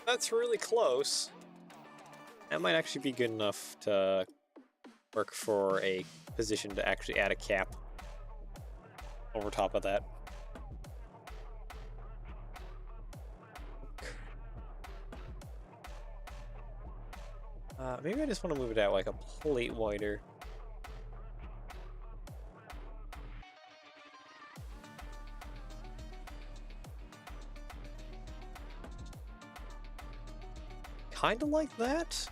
That's really close. That might actually be good enough to work for a position to actually add a cap over top of that. Maybe I just want to move it out like a plate wider. Kind of like that.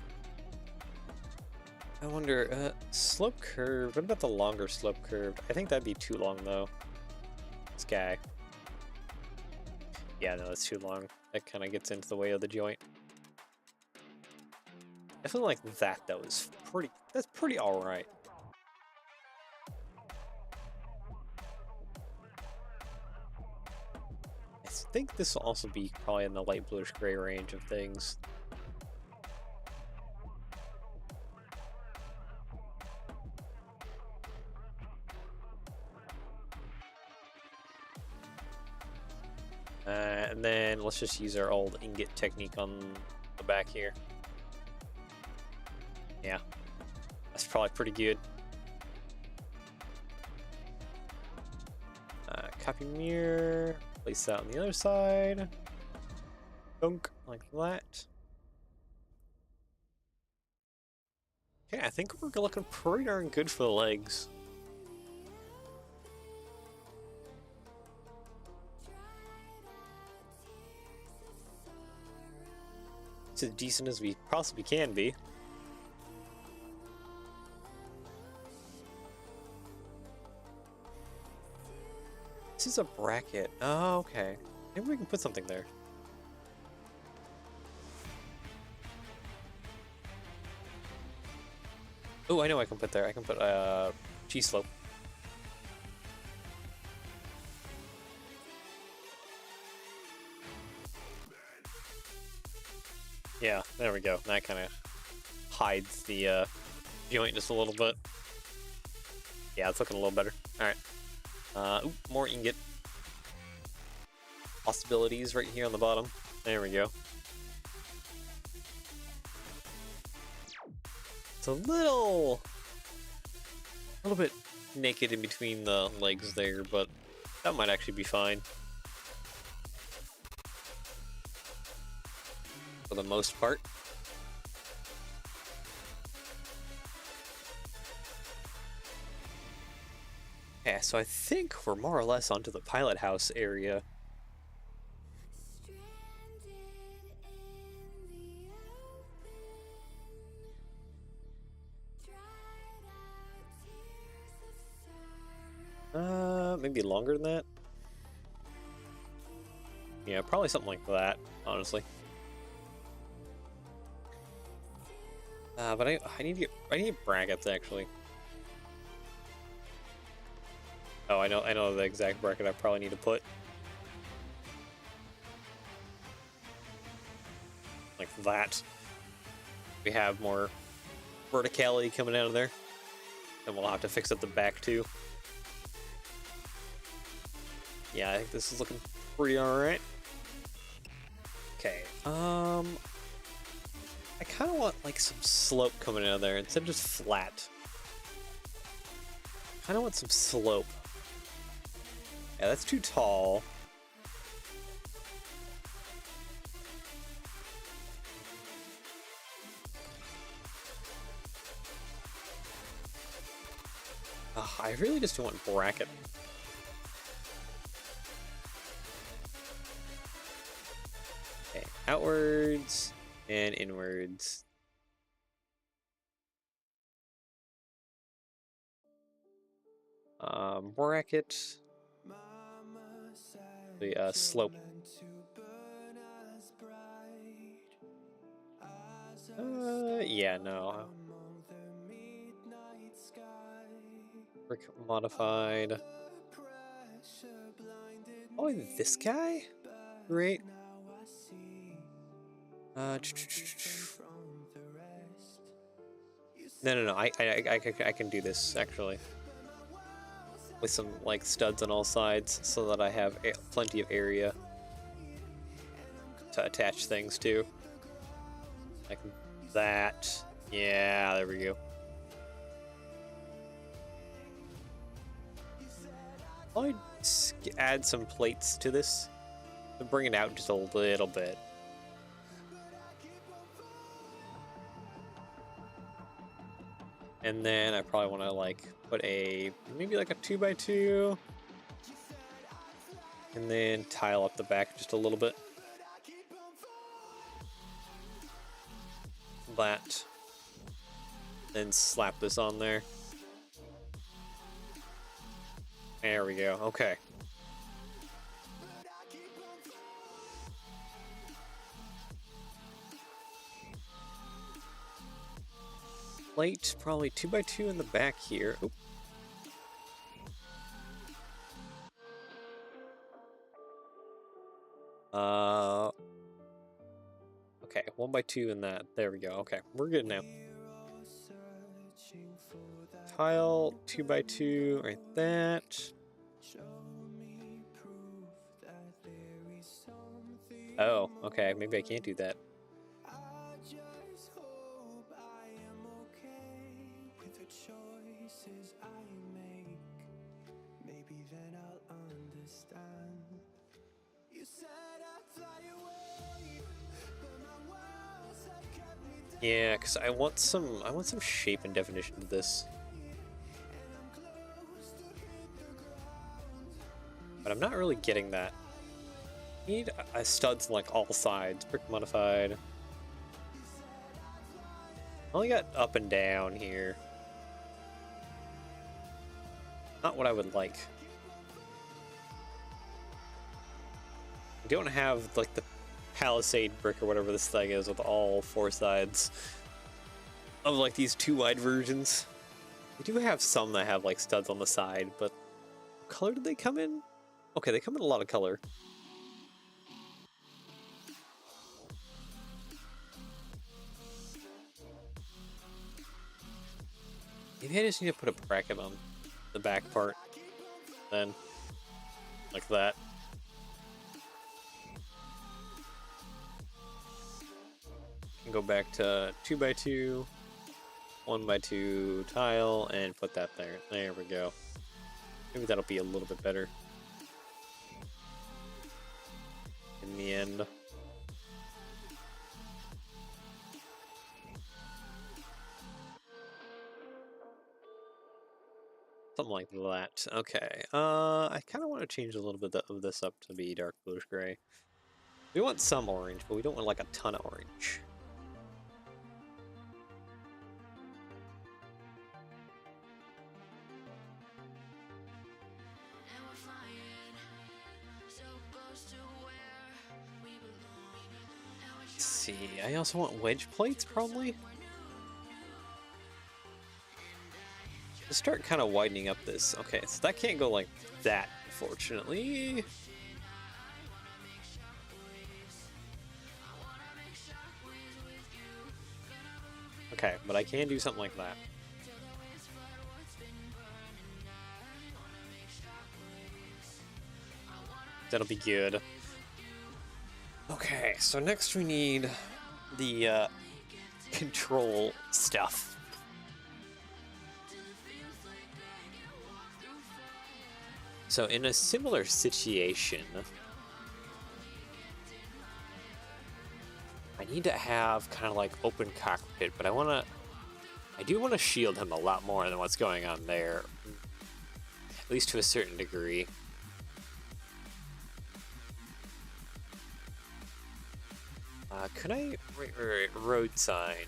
I wonder, slope curve. What about the longer slope curve? I think that'd be too long though. This guy. Yeah, no, that's too long. That kind of gets into the way of the joint. I feel like that though is pretty. That's pretty all right. I think this will also be probably in the light bluish gray range of things. And then let's just use our old ingot technique on the back here. Yeah, that's probably pretty good. Copy mirror, place that on the other side. Dunk, like that. Okay, I think we're looking pretty darn good for the legs. It's as decent as we possibly can be. This is a bracket. Oh, okay. Maybe we can put something there. Oh, I know I can put there. I can put G-slope. Yeah, there we go. That kind of hides the joint just a little bit. Yeah, it's looking a little better. All right. Ooh, more ingot. Possibilities right here on the bottom. There we go. It's a little bit naked in between the legs there, but that might actually be fine. For the most part. Yeah, so I think we're more or less onto the pilot house area. maybe longer than that. Yeah, probably something like that, honestly. But I need brackets actually. Oh, I know the exact bracket I probably need to put. Like that. We have more verticality coming out of there. And we'll have to fix up the back too. Yeah, I think this is looking pretty alright. Okay, I kind of want like some slope coming out of there instead of just flat. I kind of want some slope. Yeah, that's too tall. I really just want bracket. Okay, outwards and inwards. Bracket. The slope. Yeah, no. Brick modified. Oh, this guy? Great. No. I can do this actually with some like studs on all sides, so that I have plenty of area to attach things to. Like that. Yeah, there we go. I'll add some plates to this to bring it out just a little bit. And then I probably want to like put maybe like a 2x2, and then tile up the back just a little bit. That. Then slap this on there. There we go. Okay. Plate, probably 2x2 in the back here. Oop. Okay, 1x2 in that. There we go. Okay, we're good now. Tile, 2x2, right that. Oh, okay, maybe I can't do that. Yeah, because I want some shape and definition to this. But I'm not really getting that. I need studs on like all sides. Brick modified. Only got up and down here. Not what I would like. I don't have like the palisade brick or whatever this thing is with all four sides of like these two wide versions. We do have some that have like studs on the side, but what color did they come in? Okay, they come in a lot of color. Maybe I just need to put a bracket on the back part then, like that. Can go back to 2x2, 1x2 tile, and put that there. There we go. Maybe that'll be a little bit better in the end. Something like that. Okay. I kind of want to change a little bit of this up to be dark bluish gray. We want some orange, but we don't want like a ton of orange. I also want wedge plates, probably. Let's start kind of widening up this. Okay, so that can't go like that, unfortunately. Okay, but I can do something like that. That'll be good. Okay, so next we need the control stuff. So in a similar situation, I need to have kind of like open cockpit, but I do want to shield him a lot more than what's going on there, at least to a certain degree. Could I, wait, road sign.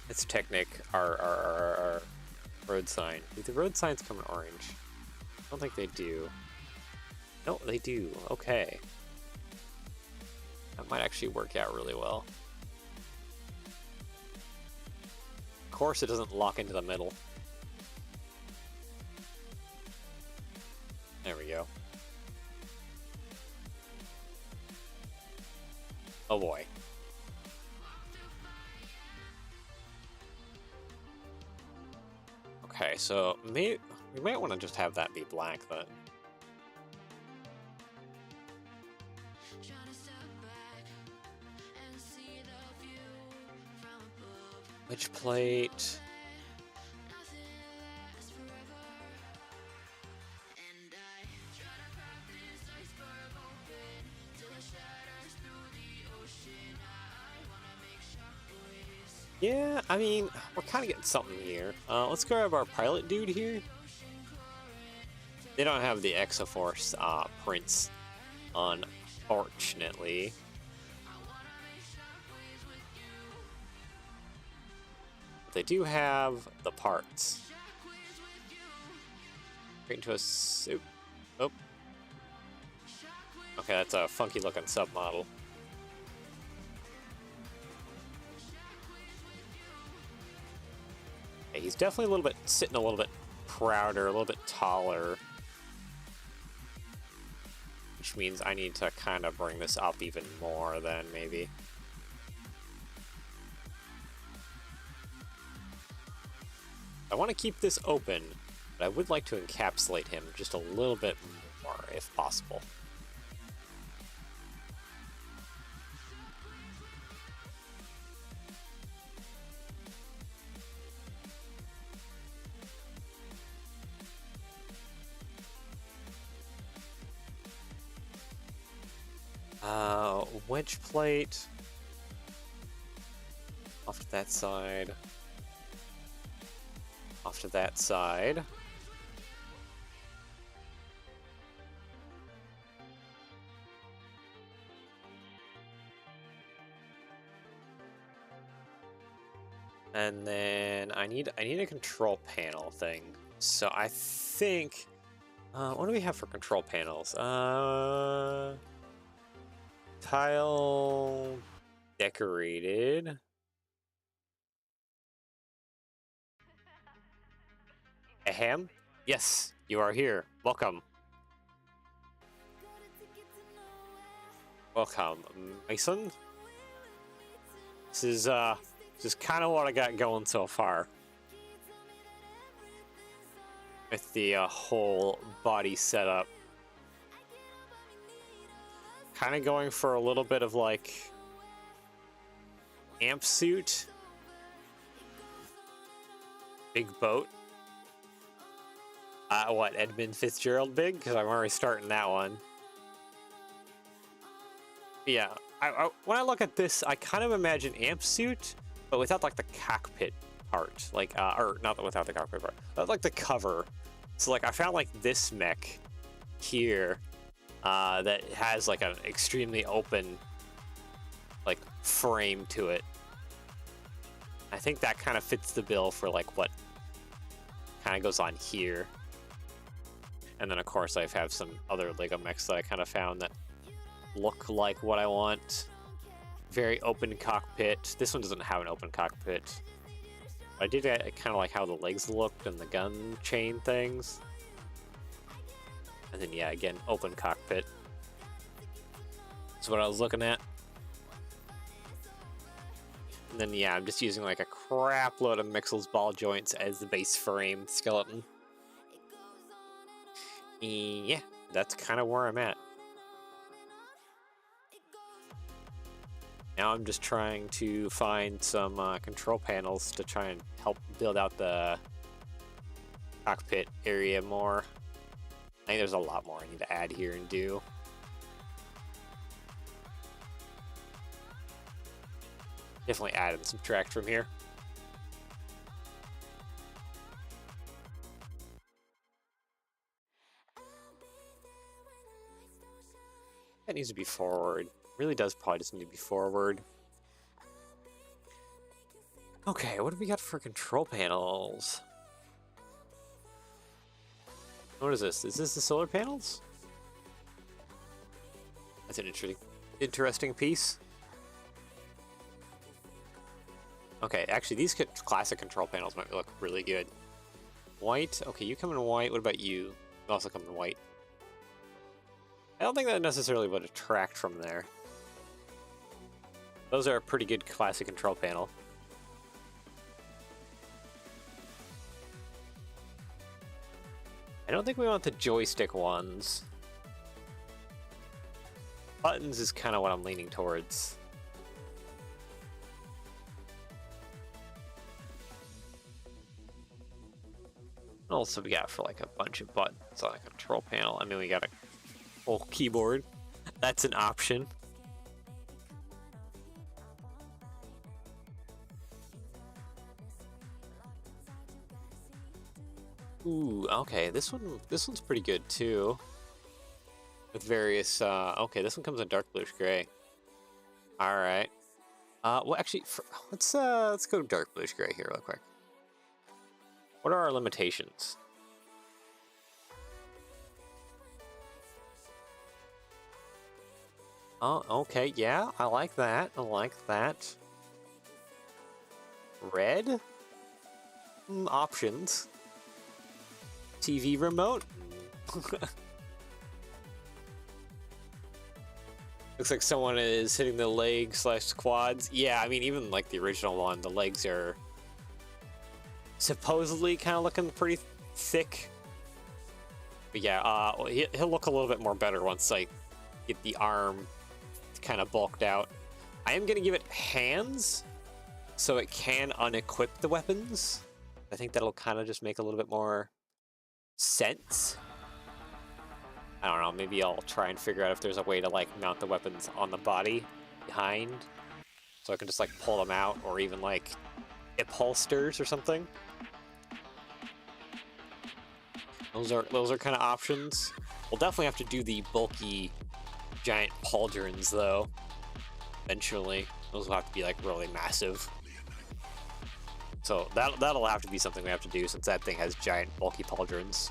It's Technic, our road sign. Do the road signs come in orange? I don't think they do. No, they do, okay. That might actually work out really well. Of course it doesn't lock into the middle. There we go. Oh boy. Okay, so we might want to just have that be black then. Which plate? Yeah, I mean, we're kind of getting something here. Let's grab our pilot dude here. They don't have the Exo-Force prints, unfortunately. They do have the parts. Straight into a soup. Oh. Okay, that's a funky looking submodel. Okay, he's definitely a little bit, sitting a little bit prouder, a little bit taller. Which means I need to kind of bring this up even more then, maybe. I want to keep this open, but I would like to encapsulate him just a little bit more, if possible. Wedge plate. Off to that side. Off to that side. And then I need a control panel thing. So I think what do we have for control panels? Tile decorated. Ahem? Yes, you are here. Welcome. Welcome, Mason. This is kind of what I got going so far. With the whole body setup. Kind of going for a little bit of like amp suit. Big boat. What, Edmund Fitzgerald big? Because I'm already starting that one. Yeah, when I look at this, I kind of imagine amp suit, but without like the cockpit part, like or not without the cockpit part, but like the cover. So like I found like this mech here that has like an extremely open like frame to it. I think that kind of fits the bill for like what kind of goes on here. And then of course I have some other Lego mechs that I kind of found that look like what I want. very open cockpit. This one doesn't have an open cockpit. I did kind of like how the legs looked and the gun chain things. And then, yeah, again, open cockpit. That's what I was looking at. And then, yeah, I'm just using like a crap load of Mixel's ball joints as the base frame skeleton. Yeah, that's kind of where I'm at. Now I'm just trying to find some control panels to try and help build out the cockpit area more. I think there's a lot more I need to add here and do. Definitely add and subtract from here. That needs to be forward. Really does probably just need to be forward. Okay, what do we got for control panels? What is this? Is this the solar panels? That's an interesting piece. Okay, actually these classic control panels might look really good. White, okay, you come in white. What about you? You also come in white. I don't think that necessarily would detract from there. Those are a pretty good classic control panel. I don't think we want the joystick ones. Buttons is kind of what I'm leaning towards. What else have we got for like a bunch of buttons on a control panel? I mean, we got a whole keyboard. That's an option. Ooh, okay, this one's pretty good too. With various okay, this one comes in dark bluish gray. All right. Well, actually, let's go dark bluish gray here real quick. What are our limitations? Oh, okay, yeah, I like that. I like that. Red? Options. TV remote? Looks like someone is hitting the leg/quads. Yeah, I mean, even like the original one, the legs are supposedly kind of looking pretty thick. But yeah, he'll look a little bit more better once I get the arm kind of bulked out. I am going to give it hands so it can unequip the weapons. I think that'll kind of just make a little bit more sense. I don't know, maybe I'll try and figure out if there's a way to like mount the weapons on the body behind so I can just like pull them out, or even like hip holsters or something. Those are kind of options. We'll definitely have to do the bulky giant pauldrons though eventually. Those will have to be like really massive. So that'll have to be something we have to do, since that thing has giant bulky pauldrons.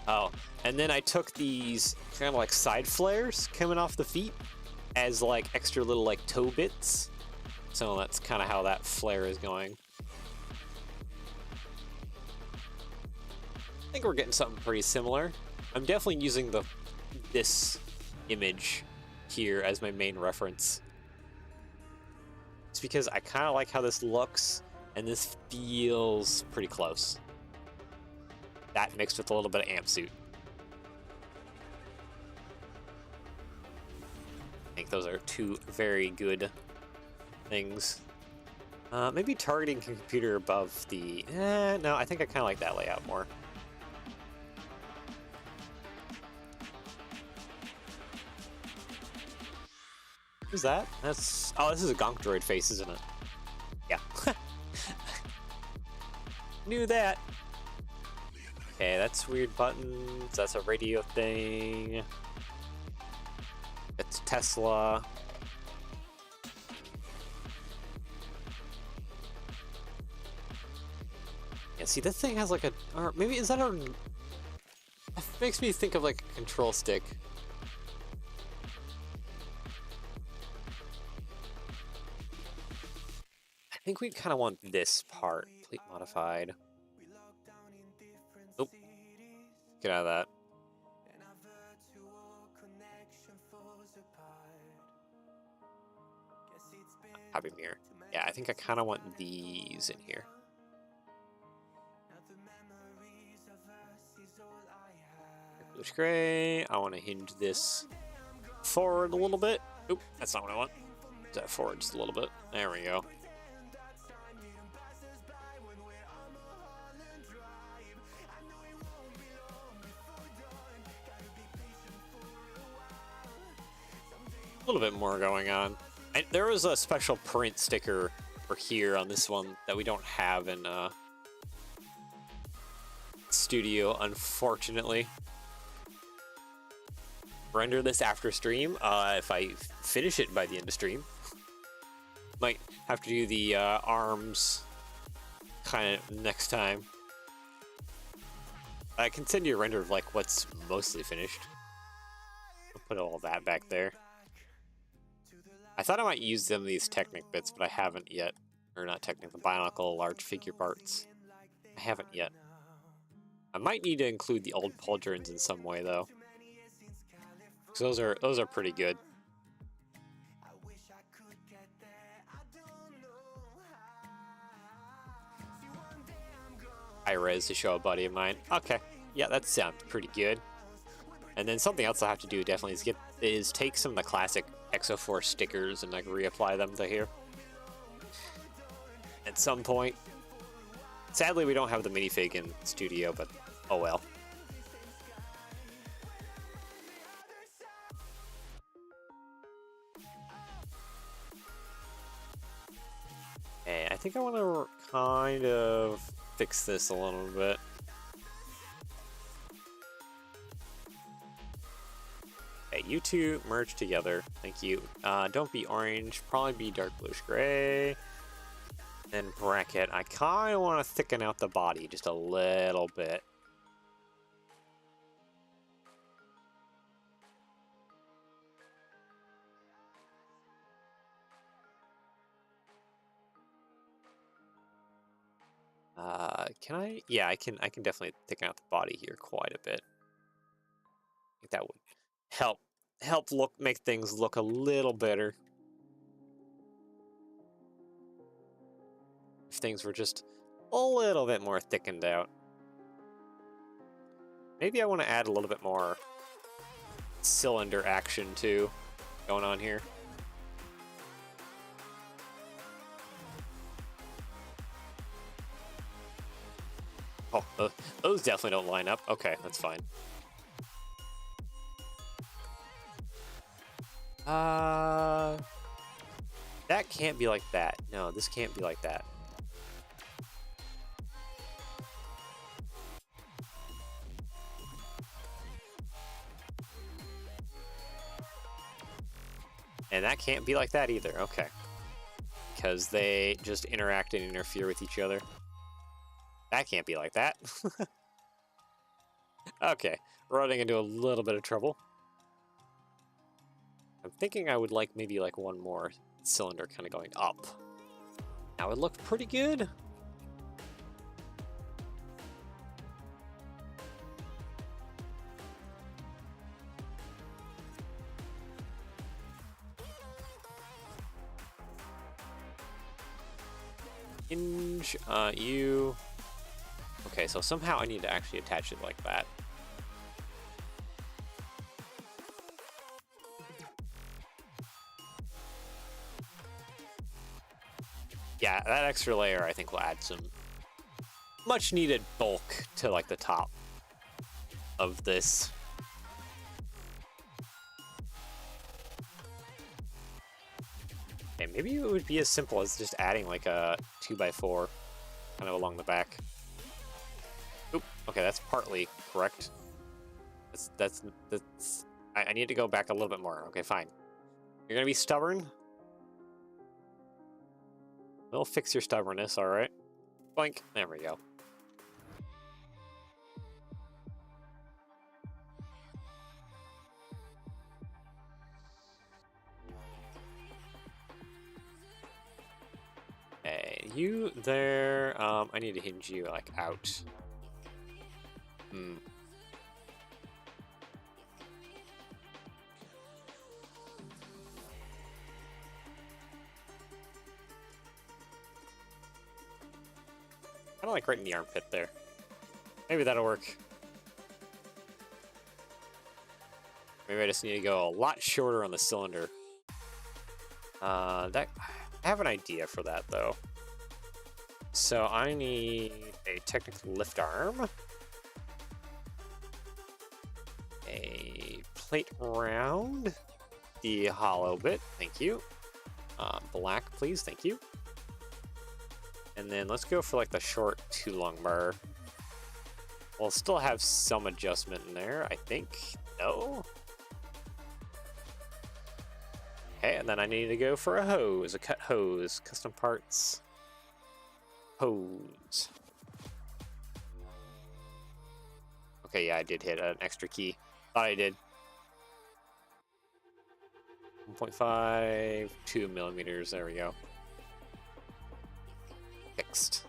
Oh, and then I took these kind of like side flares coming off the feet as like extra little like toe bits. So that's kind of how that flare is going. I think we're getting something pretty similar. I'm definitely using this image here as my main reference. It's because I kind of like how this looks, and this feels pretty close. That mixed with a little bit of amp suit. I think those are two very good things. Maybe targeting computer above the... no, I think I kind of like that layout more. Who's that? That's... oh, this is a Gonk droid face, isn't it? Yeah. Knew that. Okay, that's weird buttons. That's a radio thing. It's Tesla. Yeah, see, this thing has like a... or maybe, is that a... it makes me think of like a control stick. think we kind of want this part complete modified. Oop. Get out of that. Copy mirror. Yeah, I think I kind of want these in here. Bluish gray. I want to hinge this forward a little bit. Oop, that's not what I want. That forward just a little bit. There we go. A little bit more going on. There was a special print sticker for here on this one that we don't have in Studio, unfortunately. Render this after stream. If I finish it by the end of stream, might have to do the arms kind of next time. I continue to render like what's mostly finished. I'll put all that back there. I thought I might use some of these Technic bits, but I haven't yet. Or not Technic, the Bionicle large figure parts. I haven't yet. I might need to include the old pauldrons in some way though. Those are pretty good. High res to show a buddy of mine. Okay, yeah, that sounds pretty good. And then something else I'll have to do definitely is take some of the classic Exo-Force stickers and like reapply them to here at some point. Sadly, we don't have the minifig in Studio, but oh well. And I think I want to kind of fix this a little bit. Okay, you two merge together. Thank you. Don't be orange. Probably be dark bluish gray. Then bracket. I kind of want to thicken out the body just a little bit. Can I? Yeah, I can definitely thicken out the body here quite a bit. I think that would help make things look a little better. If things were just a little bit more thickened out. Maybe I want to add a little bit more cylinder action too going on here. Oh, those definitely don't line up. Okay, that's fine. That can't be like that. No, this can't be like that. And that can't be like that either. Okay. Because they just interact and interfere with each other. That can't be like that. Okay, we're running into a little bit of trouble. I'm thinking I would like maybe like one more cylinder kind of going up. That would look pretty good. Hinge, you. Okay, so somehow I need to actually attach it like that. Yeah, that extra layer I think will add some much needed bulk to like the top of this. Okay, maybe it would be as simple as just adding like a 2x4 kind of along the back. Oop, okay, that's partly correct. That's I need to go back a little bit more. Okay, fine. You're gonna be stubborn? We'll fix your stubbornness, alright. Boink, there we go. Okay, you there. I need to hinge you like out. Kind of like right in the armpit there. Maybe that'll work. Maybe I just need to go a lot shorter on the cylinder. I have an idea for that though. So I need a technical lift arm, a plate round, the hollow bit, thank you. Black, please, thank you. And then let's go for like the short too long bar. We'll still have some adjustment in there, I think. No? Okay, and then I need to go for a hose, a cut hose, custom parts, hose. Okay, yeah, I did hit an extra key. Thought I did. 1.5, 2 millimeters, there we go. Fixed.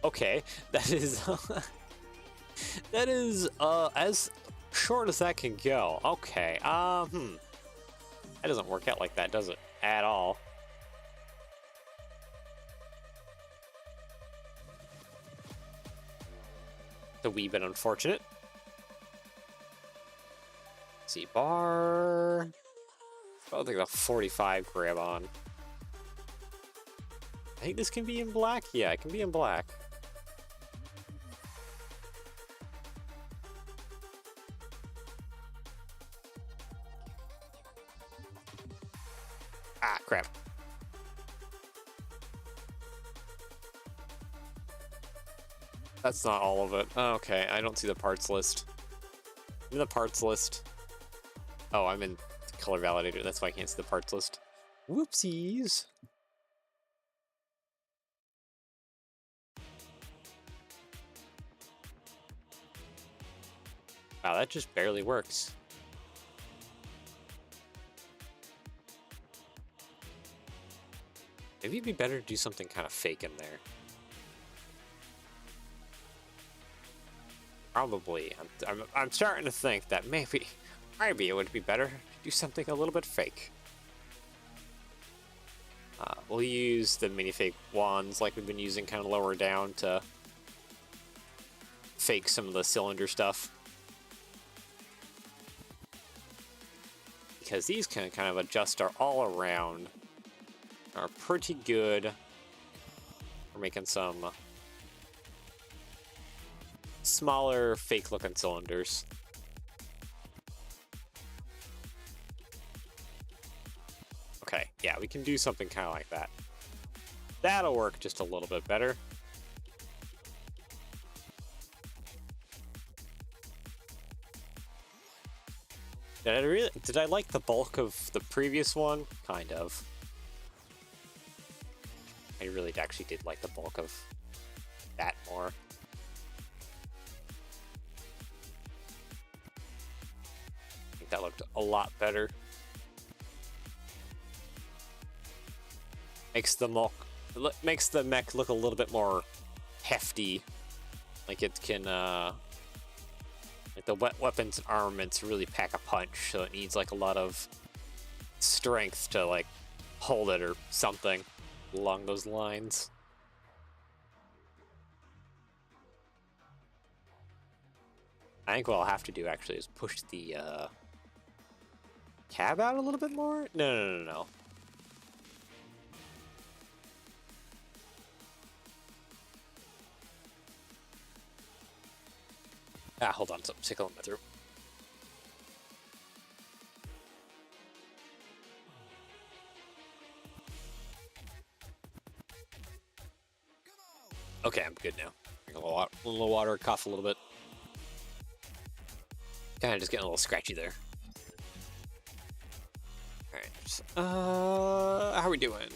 Okay, that is that is as short as that can go. Okay, that doesn't work out like that, does it? At all. It's a wee bit unfortunate. Let's see, bar. I don't think the 45 grab on. I think this can be in black. Yeah, it can be in black. Ah, crap. That's not all of it. Okay, I don't see the parts list. I'm in the parts list. Oh, I'm in color validator. That's why I can't see the parts list. Whoopsies. Wow, that just barely works. Maybe it'd be better to do something kind of fake in there. Probably. I'm starting to think that maybe it would be better to do something a little bit fake. We'll use the minifig wands like we've been using kind of lower down to fake some of the cylinder stuff. Because these can kind of adjust our all around. Are pretty good. We're making some smaller fake looking cylinders. Okay, yeah, we can do something kind of like that. That'll work just a little bit better. Did I like the bulk of the previous one? Kind of. I really actually did like the bulk of that more. I think that looked a lot better. Makes the mech look a little bit more hefty. Like it can, like the weapons and armaments really pack a punch, so it needs like a lot of strength to like hold it or something along those lines. I think what I'll have to do actually is push the cab out a little bit more. No. Hold on, something's tickling my throat. Okay, I'm good now. Drink a little water, cough a little bit. Kind of just getting a little scratchy there. Alright, how are we doing?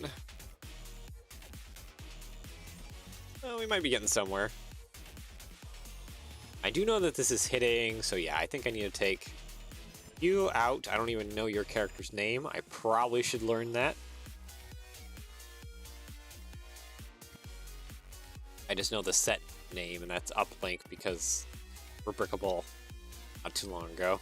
Oh, we might be getting somewhere. I do know that this is hitting, so yeah, I think I need to take you out. I don't even know your character's name. I probably should learn that. I just know the set name, and that's Uplink because rebrickable not too long ago.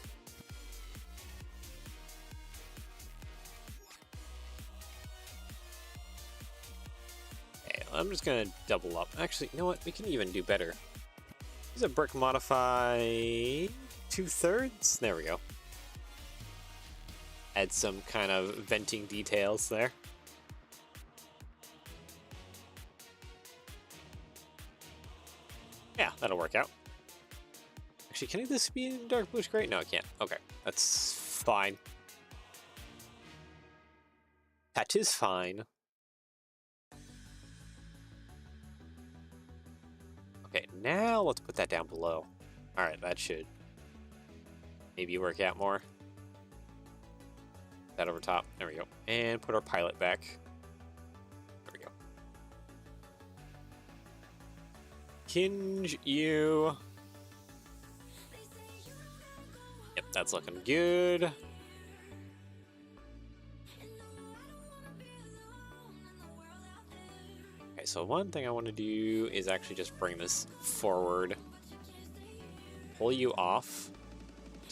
Okay, I'm just gonna double up. Actually, you know what? We can even do better. Use a brick modify 2/3. There we go. Add some kind of venting details there. Yeah, that'll work out. Actually, can this be in dark bluish gray? No, it can't. Okay, that's fine. That is fine. Okay, now let's put that down below. All right, that should maybe work out more. That over top. There we go. And put our pilot back. There we go. Hinge you. Yep, that's looking good. Okay, so one thing I want to do is actually just bring this forward. Pull you off.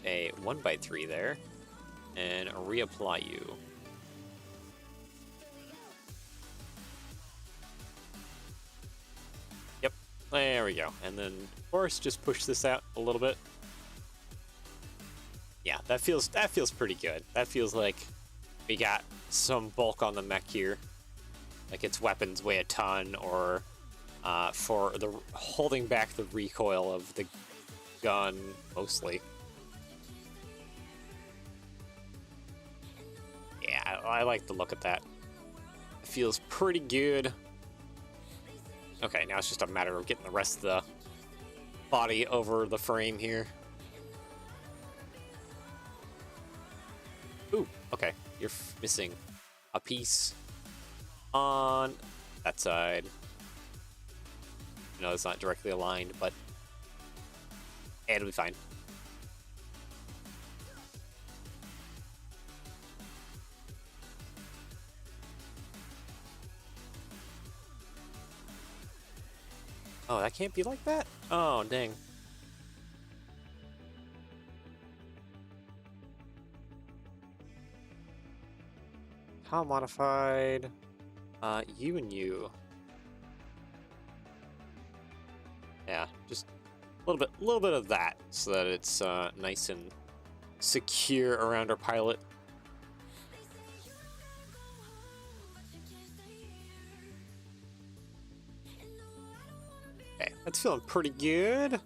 A 1x3 there. And reapply you. Yep, there we go. And then, of course, just push this out a little bit. Yeah, that feels pretty good. That feels like we got some bulk on the mech here. Like its weapons weigh a ton, or for the holding back the recoil of the gun mostly. Yeah, I like the look at that. It feels pretty good. Okay, now it's just a matter of getting the rest of the body over the frame here. Ooh, okay. You're missing a piece on that side. No, it's not directly aligned, but it'll be fine. Oh, that can't be like that? Oh, dang. How modified? You and you. Yeah, just a little bit of that, so that it's nice and secure around our pilot. Okay, that's feeling pretty good.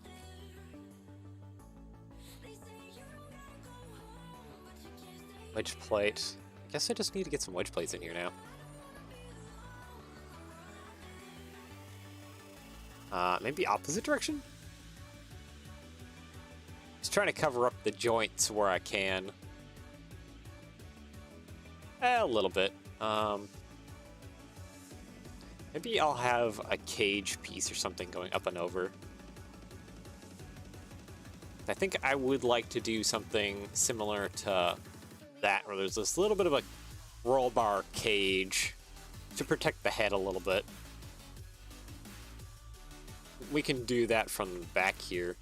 Wedge plate. I guess I just need to get some wedge plates in here now. Maybe opposite direction? Just trying to cover up the joints where I can. A little bit. Maybe I'll have a cage piece or something going up and over. I think I would like to do something similar to that, where there's this little bit of a roll bar cage to protect the head a little bit. We can do that from the back here.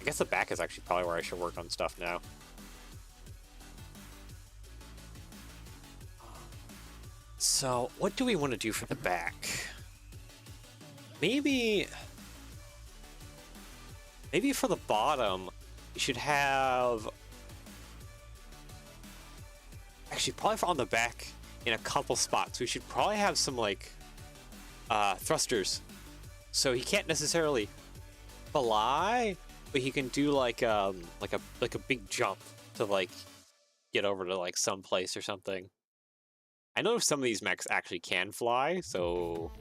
I guess the back is actually probably where I should work on stuff now. So, what do we want to do for the back? Maybe for the bottom, we should have... Actually, probably on the back, in a couple spots, we should probably have some, like, thrusters. So he can't necessarily fly, but he can do like a big jump to like get over to like some place or something. I know some of these mechs actually can fly, so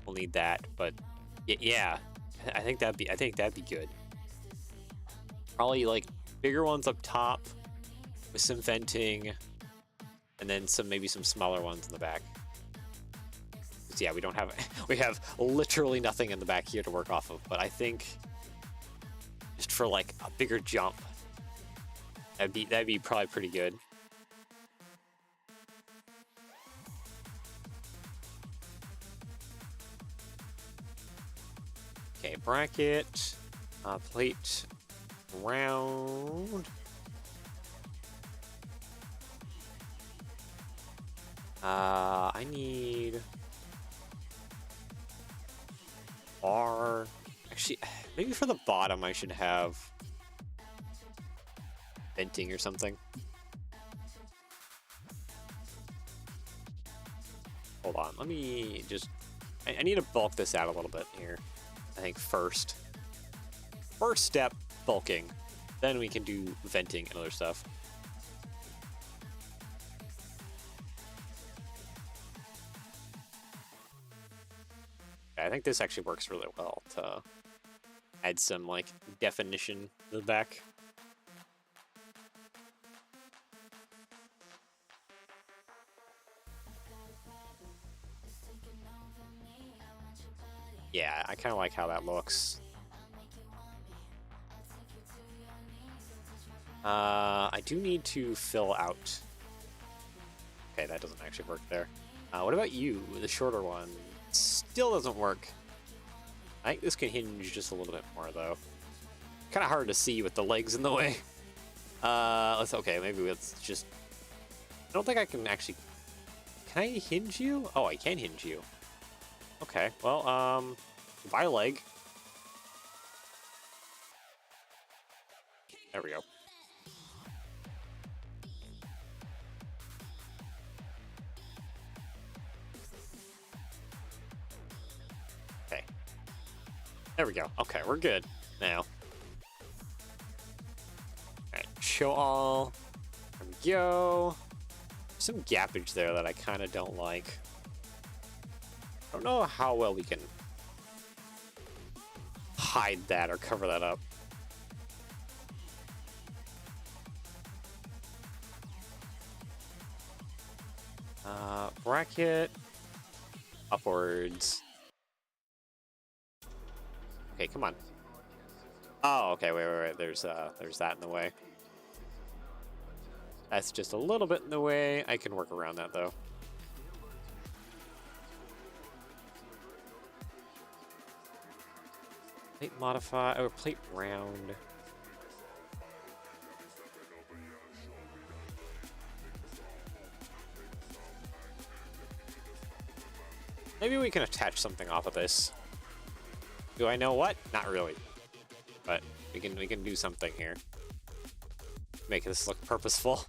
we'll need that. But yeah, I think that'd be good. Probably like bigger ones up top with some venting, and then maybe some smaller ones in the back. So yeah, we don't have we have literally nothing in the back here to work off of. But I think just for like a bigger jump, that'd be probably pretty good. Okay, bracket, plate, round. I need bar. Actually, maybe for the bottom I should have venting or something. Hold on, let me just... I need to bulk this out a little bit here. I think first step, bulking. Then we can do venting and other stuff. I think this actually works really well to add some like definition to the back. Yeah, I kind of like how that looks. I do need to fill out. Okay, that doesn't actually work there. What about you, the shorter one? Still doesn't work. I think this can hinge just a little bit more, though. Kind of hard to see with the legs in the way. Okay, maybe let's just... I don't think I can actually... Can I hinge you? Oh, I can hinge you. Okay, well, goodbye leg. There we go. Okay. There we go. Okay, we're good now. Alright, show all. There we go. There's some gappage there that I kind of don't like. I don't know how well we can hide that or cover that up. Bracket upwards. Okay, come on. Oh, okay, wait. There's that in the way. That's just a little bit in the way. I can work around that though. Plate modify, or plate round. Maybe we can attach something off of this. Do I know what? Not really. But we can do something here. Make this look purposeful.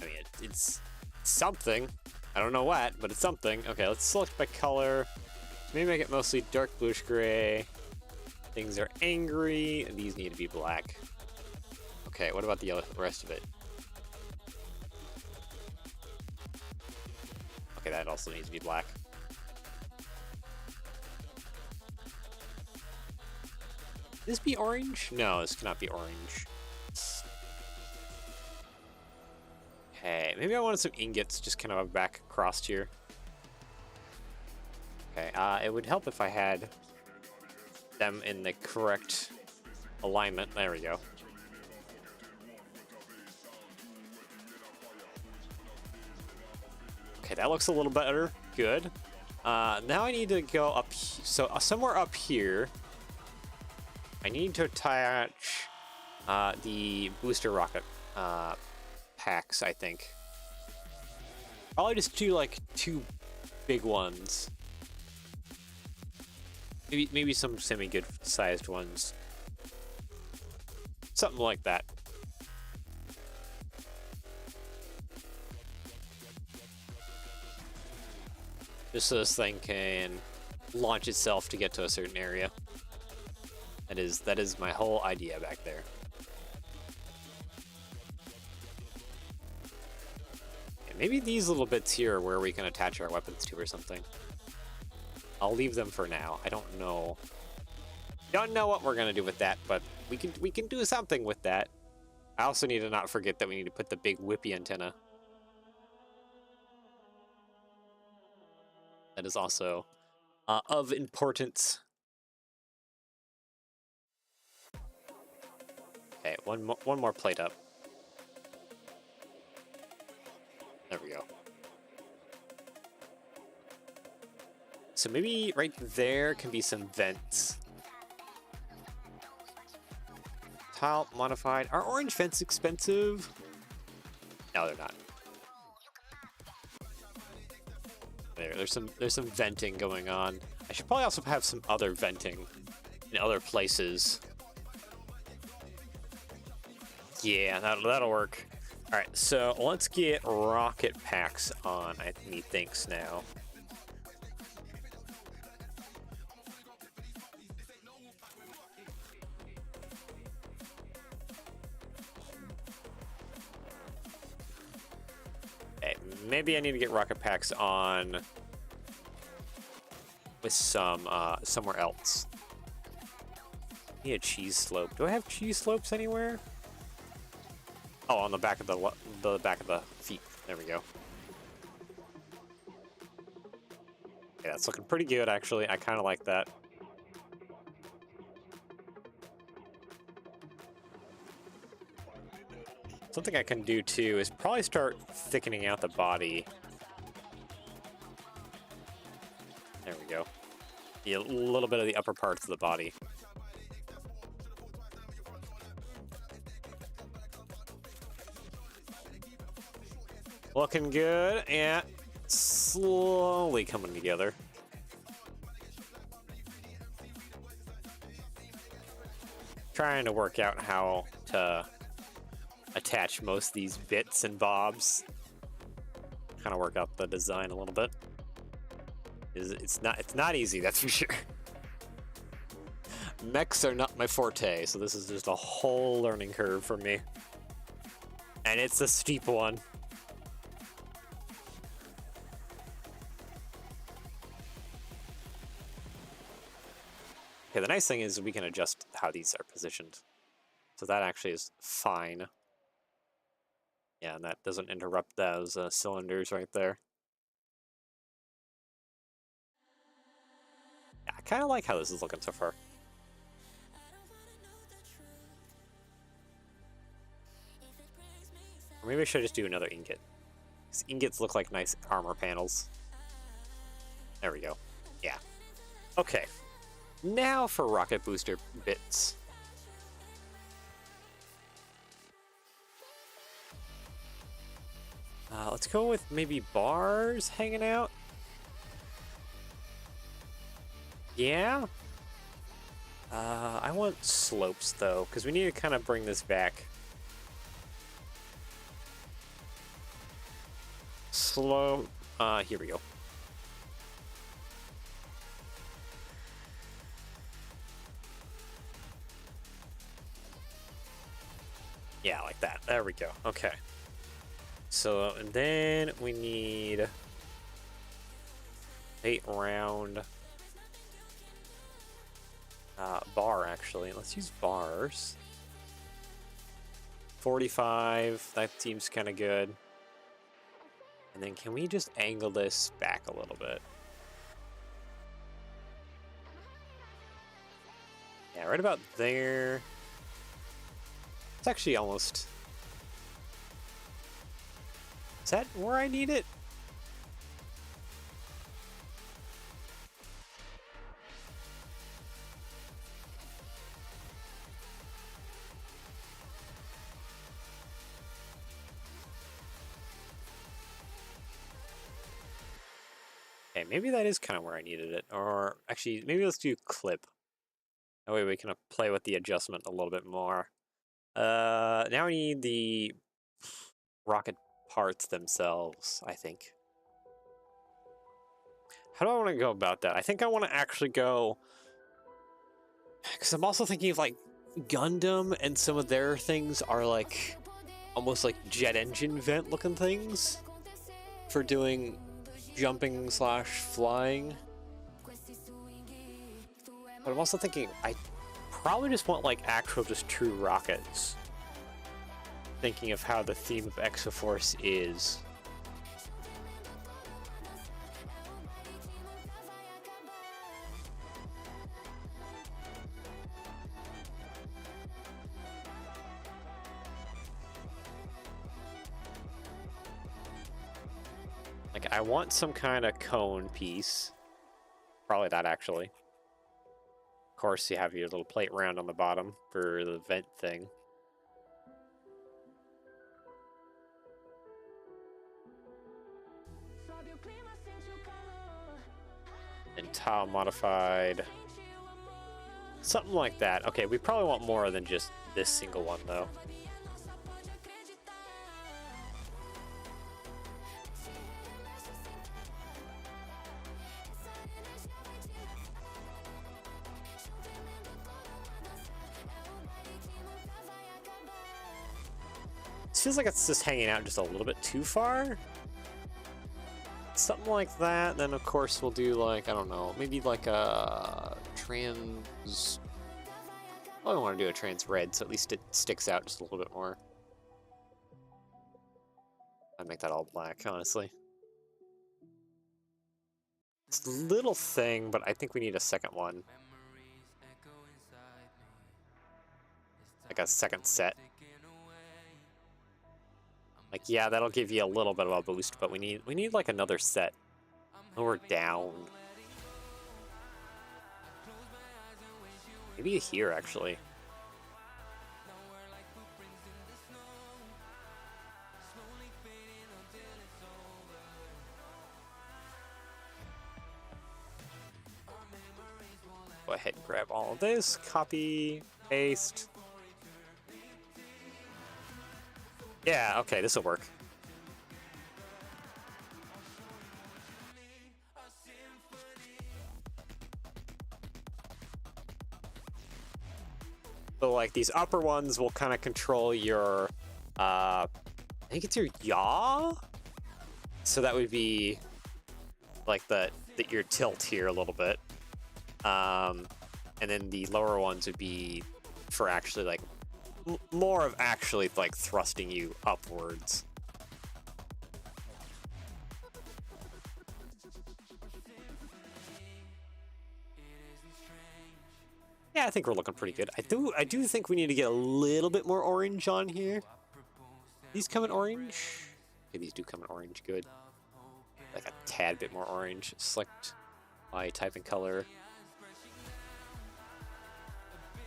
I mean, it's something. I don't know what, but it's something. Okay, let's select by color. Maybe make it mostly dark bluish gray. Things are angry. These need to be black. Okay, what about the rest of it? Okay, that also needs to be black. Can this be orange? No, this cannot be orange. Okay, maybe I wanted some ingots just kind of back across here. Okay, it would help if I had them in the correct alignment. There we go. Okay, that looks a little better. Good. Now I need to go up. So somewhere up here, I need to attach the booster rocket packs, I think. Probably just do like 2 big ones. Maybe some semi-good sized ones. Something like that. Just so this thing can launch itself to get to a certain area. That is my whole idea back there. And maybe these little bits here are where we can attach our weapons to or something. I'll leave them for now. I don't know Don't know what we're gonna do with that, but we can do something with that. I also need to not forget that we need to put the big whippy antenna. That is also of importance. Okay, one more plate up. There we go. So maybe right there can be some vents. Tile modified. Are orange vents expensive? No, they're not. There's some venting going on. I should probably also have some other venting in other places. Yeah, that'll work. All right, so let's get rocket packs on. Methinks now. Okay, maybe I need to get rocket packs on with some somewhere else. I need a cheese slope. Do I have cheese slopes anywhere? Oh, on the back of the back of the feet. There we go. Yeah, that's looking pretty good actually. I kind of like that. Something I can do too is probably start thickening out the body. There we go. Yeah, a little bit of the upper parts of the body. Looking good and slowly coming together. Trying to work out how to attach most of these bits and bobs. Kind of work out the design a little bit. It's not easy, that's for sure. Mechs are not my forte, so this is just a whole learning curve for me. And it's a steep one. Okay, the nice thing is we can adjust how these are positioned. So that actually is fine. Yeah, and that doesn't interrupt those cylinders right there. Yeah, I kind of like how this is looking so far. Or maybe I should just do another ingot. Because ingots look like nice armor panels. There we go. Yeah. Okay. Now for rocket booster bits. Let's go with maybe bars hanging out. Yeah. I want slopes though, because we need to kind of bring this back. Slow. Here we go. Yeah, like that. There we go. Okay. So, and then we need 8 round bar, actually. Let's use bars. 45. That seems kind of good. And then can we just angle this back a little bit? Yeah, right about there. It's actually almost... Is that where I need it? Okay, maybe that is kind of where I needed it. Or actually, maybe let's do clip. That way we can play with the adjustment a little bit more. Now we need the rocket parts themselves, I think. How do I want to go about that? I think I want to actually go... Because I'm also thinking of, like, Gundam, and some of their things are, like, almost like jet engine vent looking things for doing jumping / flying. But I'm also thinking, probably just want like actual just true rockets. Thinking of how the theme of Exo-Force is. Like, I want some kind of cone piece. Probably that, actually. Of course, you have your little plate round on the bottom for the vent thing. And tile modified. Something like that. Okay, we probably want more than just this single one, though. It feels like it's just hanging out just a little bit too far. Something like that. Then, of course, we'll do, like, I don't know, maybe like a trans... I don't want to do a trans red, so at least it sticks out just a little bit more. I'd make that all black, honestly. It's a little thing, but I think we need a second one. Like a second set. Like, yeah, that'll give you a little bit of a boost, but we need like another set. Lower down. Maybe here, actually. Go ahead and grab all of this. Copy, paste. Yeah, okay, this will work. So, like, these upper ones will kind of control your, I think it's your yaw? So that would be, like, your tilt here a little bit. And then the lower ones would be for actually, like, more of actually, like, thrusting you upwards. Yeah, I think we're looking pretty good. I do think we need to get a little bit more orange on here. These come in orange? Okay, these do come in orange, good. Like a tad bit more orange. Select my type and color.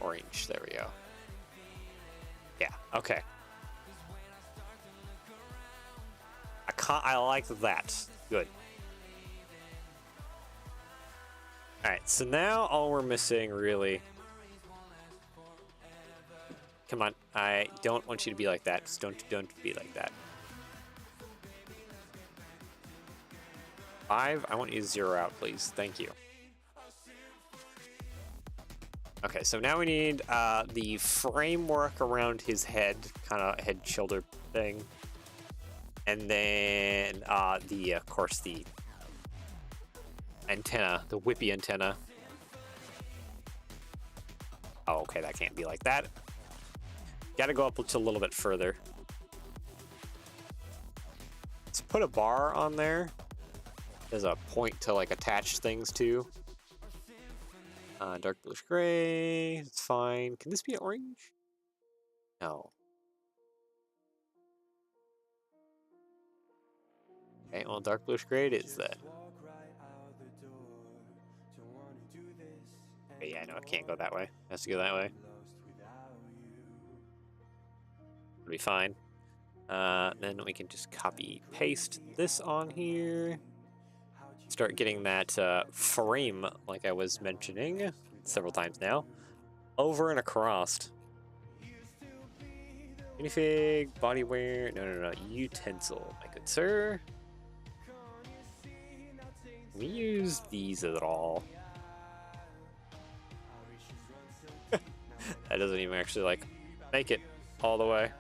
Orange, there we go. Yeah, okay. I like that. Good. Alright, so now all we're missing, really... Come on, I don't want you to be like that. Just don't be like that. 5, I want you to 0 out, please. Thank you. Okay, so now we need the framework around his head, kind of head-shoulder thing. And then, of course, the antenna, the whippy antenna. Oh, okay, that can't be like that. Gotta go up just a little bit further. Let's put a bar on there as a point to, like, attach things to. Dark bluish gray, it's fine. Can this be orange? No. Okay, well, dark bluish gray it is then. Okay, yeah, no, it can't go that way. It has to go that way. It'll be fine. Then we can just copy paste this on here. Start getting that frame, like I was mentioning several times now, over and across. Minifig, body wear, no, utensil, my good sir. Can we use these at all? That doesn't even actually, like, make it all the way.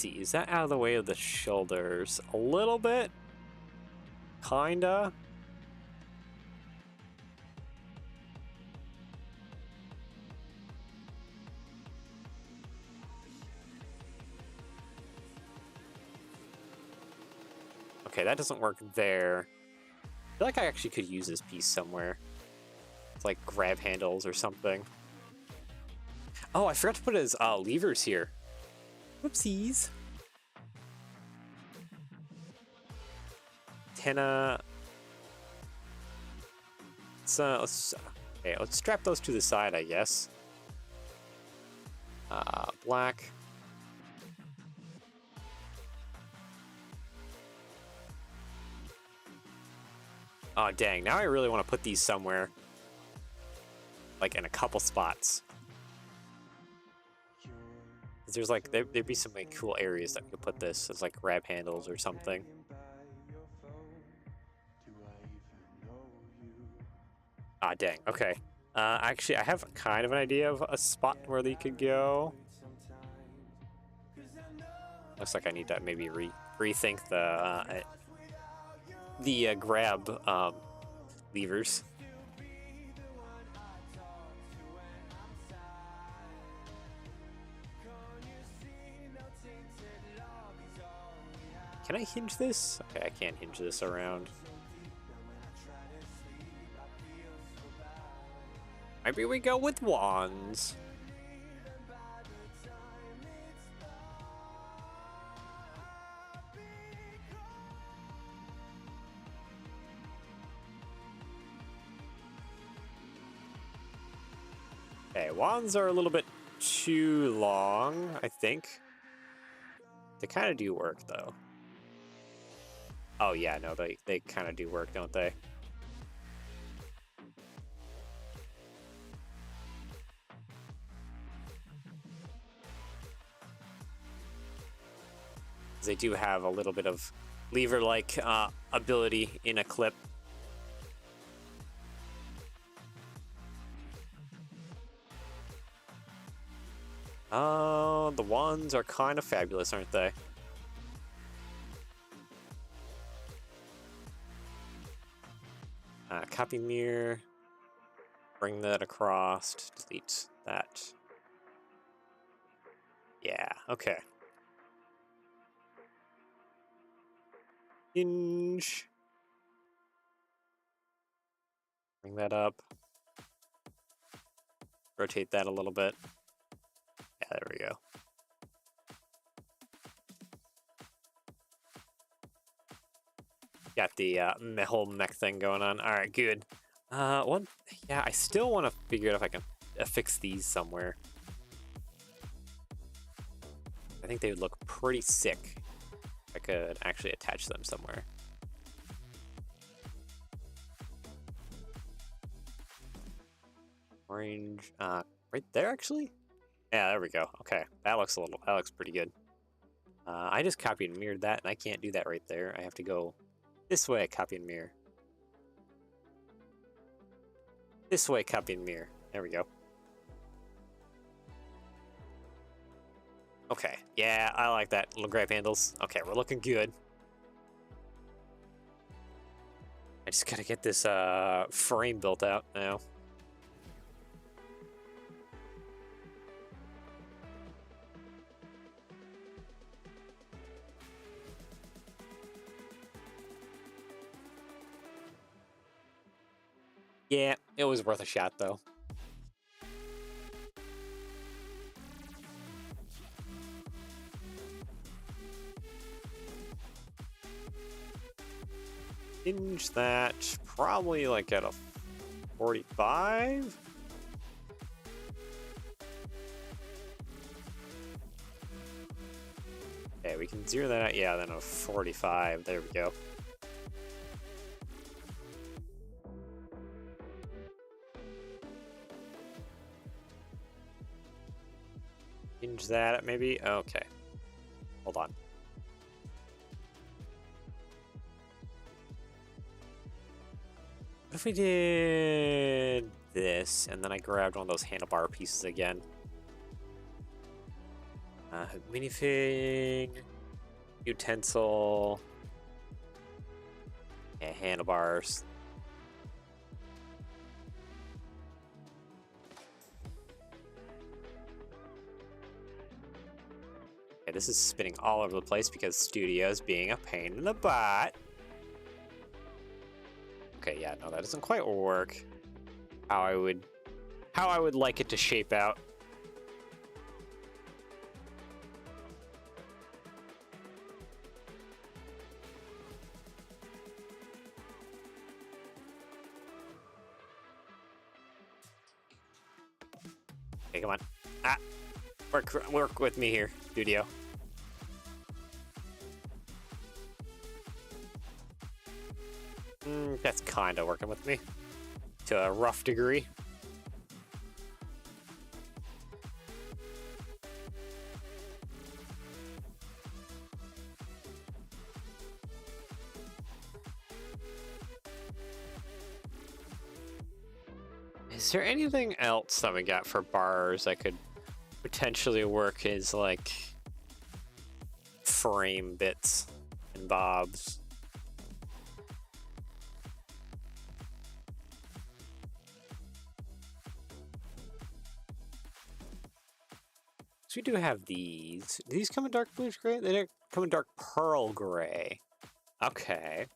see, is that out of the way of the shoulders? A little bit? Kinda? Okay, that doesn't work there. I feel like I actually could use this piece somewhere. It's like grab handles or something. Oh, I forgot to put his levers here. Whoopsies. Antenna. Let's strap those to the side, I guess. Black. Oh, dang. Now I really want to put these somewhere. Like in a couple spots. There's like, there'd be some like cool areas that we could put this as like grab handles or something. Ah, dang. Okay. Actually, I have kind of an idea of a spot where they could go. Looks like I need to maybe rethink the grab levers. Can I hinge this? Okay, I can't hinge this around. Maybe we go with wands. Okay, wands are a little bit too long, I think. They kind of do work, though. Oh, yeah, no, they kind of do work, don't they? They do have a little bit of lever-like ability in a clip. Oh, the wands are kind of fabulous, aren't they? Copy mirror. Bring that across. Delete that. Yeah, okay. Hinge. Bring that up. Rotate that a little bit. Yeah, there we go. Got the whole mech thing going on. All right, good. Yeah, I still want to figure out if I can affix these somewhere. I think they would look pretty sick if I could actually attach them somewhere. Orange, right there actually? Yeah, there we go. Okay, that looks pretty good. I just copied and mirrored that, and I can't do that right there. I have to go this way, copy and mirror. This way, copy and mirror. There we go. Okay, yeah, I like that. Little grab handles. Okay, we're looking good. I just gotta get this frame built out now. Yeah, it was worth a shot though. Hinge that probably like at a 45. Okay, we can zero that out. Yeah, then a 45. There we go. Hinge that at maybe. Okay. Hold on. What if we did this and then I grabbed one of those handlebar pieces again? Minifig, utensil, yeah, handlebars. Okay, this is spinning all over the place because Studio's being a pain in the butt. Okay, yeah, no, that doesn't quite work how I would like it to shape out. Okay, come on. Ah, work with me here, Studio. That's kind of working with me to a rough degree. Is there anything else that we got for bars that could potentially work as like frame bits and bobs? So we do have these. Do these come in dark bluish gray? They don't come in dark pearl gray. Okay.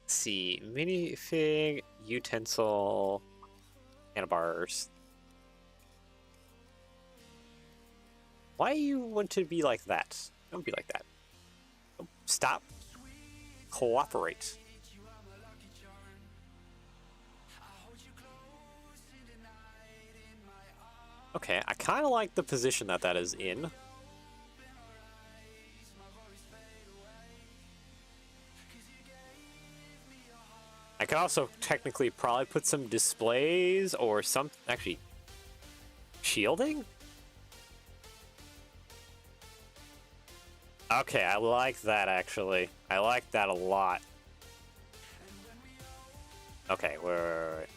Let's see. Minifig, utensil, handlebars. Why you want to be like that? Don't be like that. Stop. Cooperate. Okay, I kind of like the position that is in. I could also technically probably put some displays or some, actually, shielding? Okay, I like that actually. I like that a lot. Okay, wait.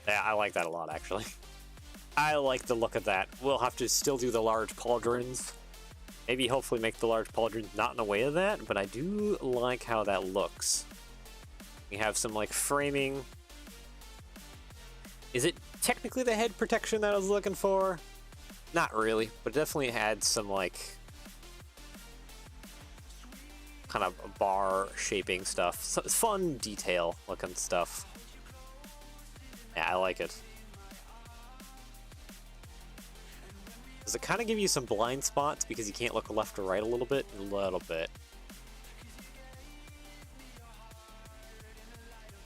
Yeah, I like that a lot actually. I like the look of that. We'll have to still do the large pauldrons. Maybe hopefully make the large pauldrons not in the way of that, but I do like how that looks. We have some like framing. Is it technically the head protection that I was looking for? Not really, but it definitely had some like kind of bar shaping stuff. So, fun detail looking stuff. Yeah, I like it. Does it kind of give you some blind spots because you can't look left or right a little bit? A little bit.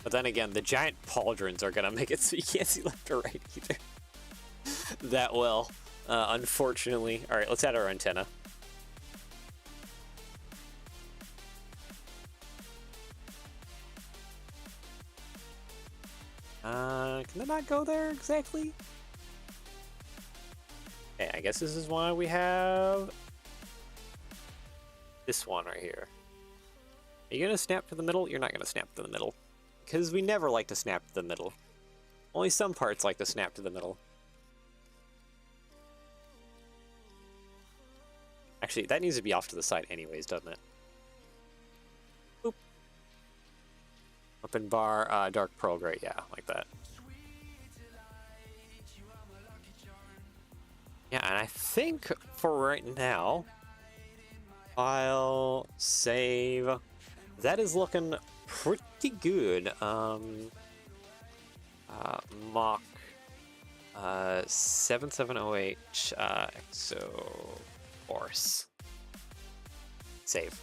But then again, the giant pauldrons are gonna make it so you can't see left or right either. That well, unfortunately. All right, let's add our antenna. Can it not go there exactly? Okay, I guess this is why we have this one right here. Are you gonna snap to the middle? You're not gonna snap to the middle. Because we never like to snap to the middle. Only some parts like to snap to the middle. Actually, that needs to be off to the side anyways, doesn't it? Boop. Open bar, dark pearl gray, yeah, like that. Yeah, and I think for right now, I'll save. That is looking pretty good. Mock 7708 Exo-Force. Save.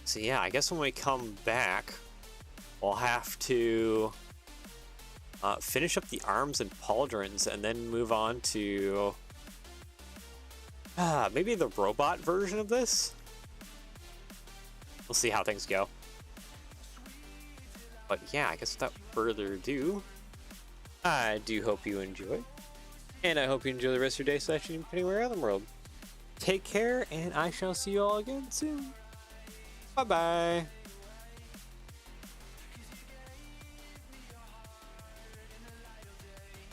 So yeah, I guess when we come back, we'll have to finish up the arms and pauldrons and then move on to Maybe the robot version of this? We'll see how things go. But yeah, I guess without further ado, I do hope you enjoy. And I hope you enjoy the rest of your day / anywhere around the world. Take care, and I shall see you all again soon. Bye-bye.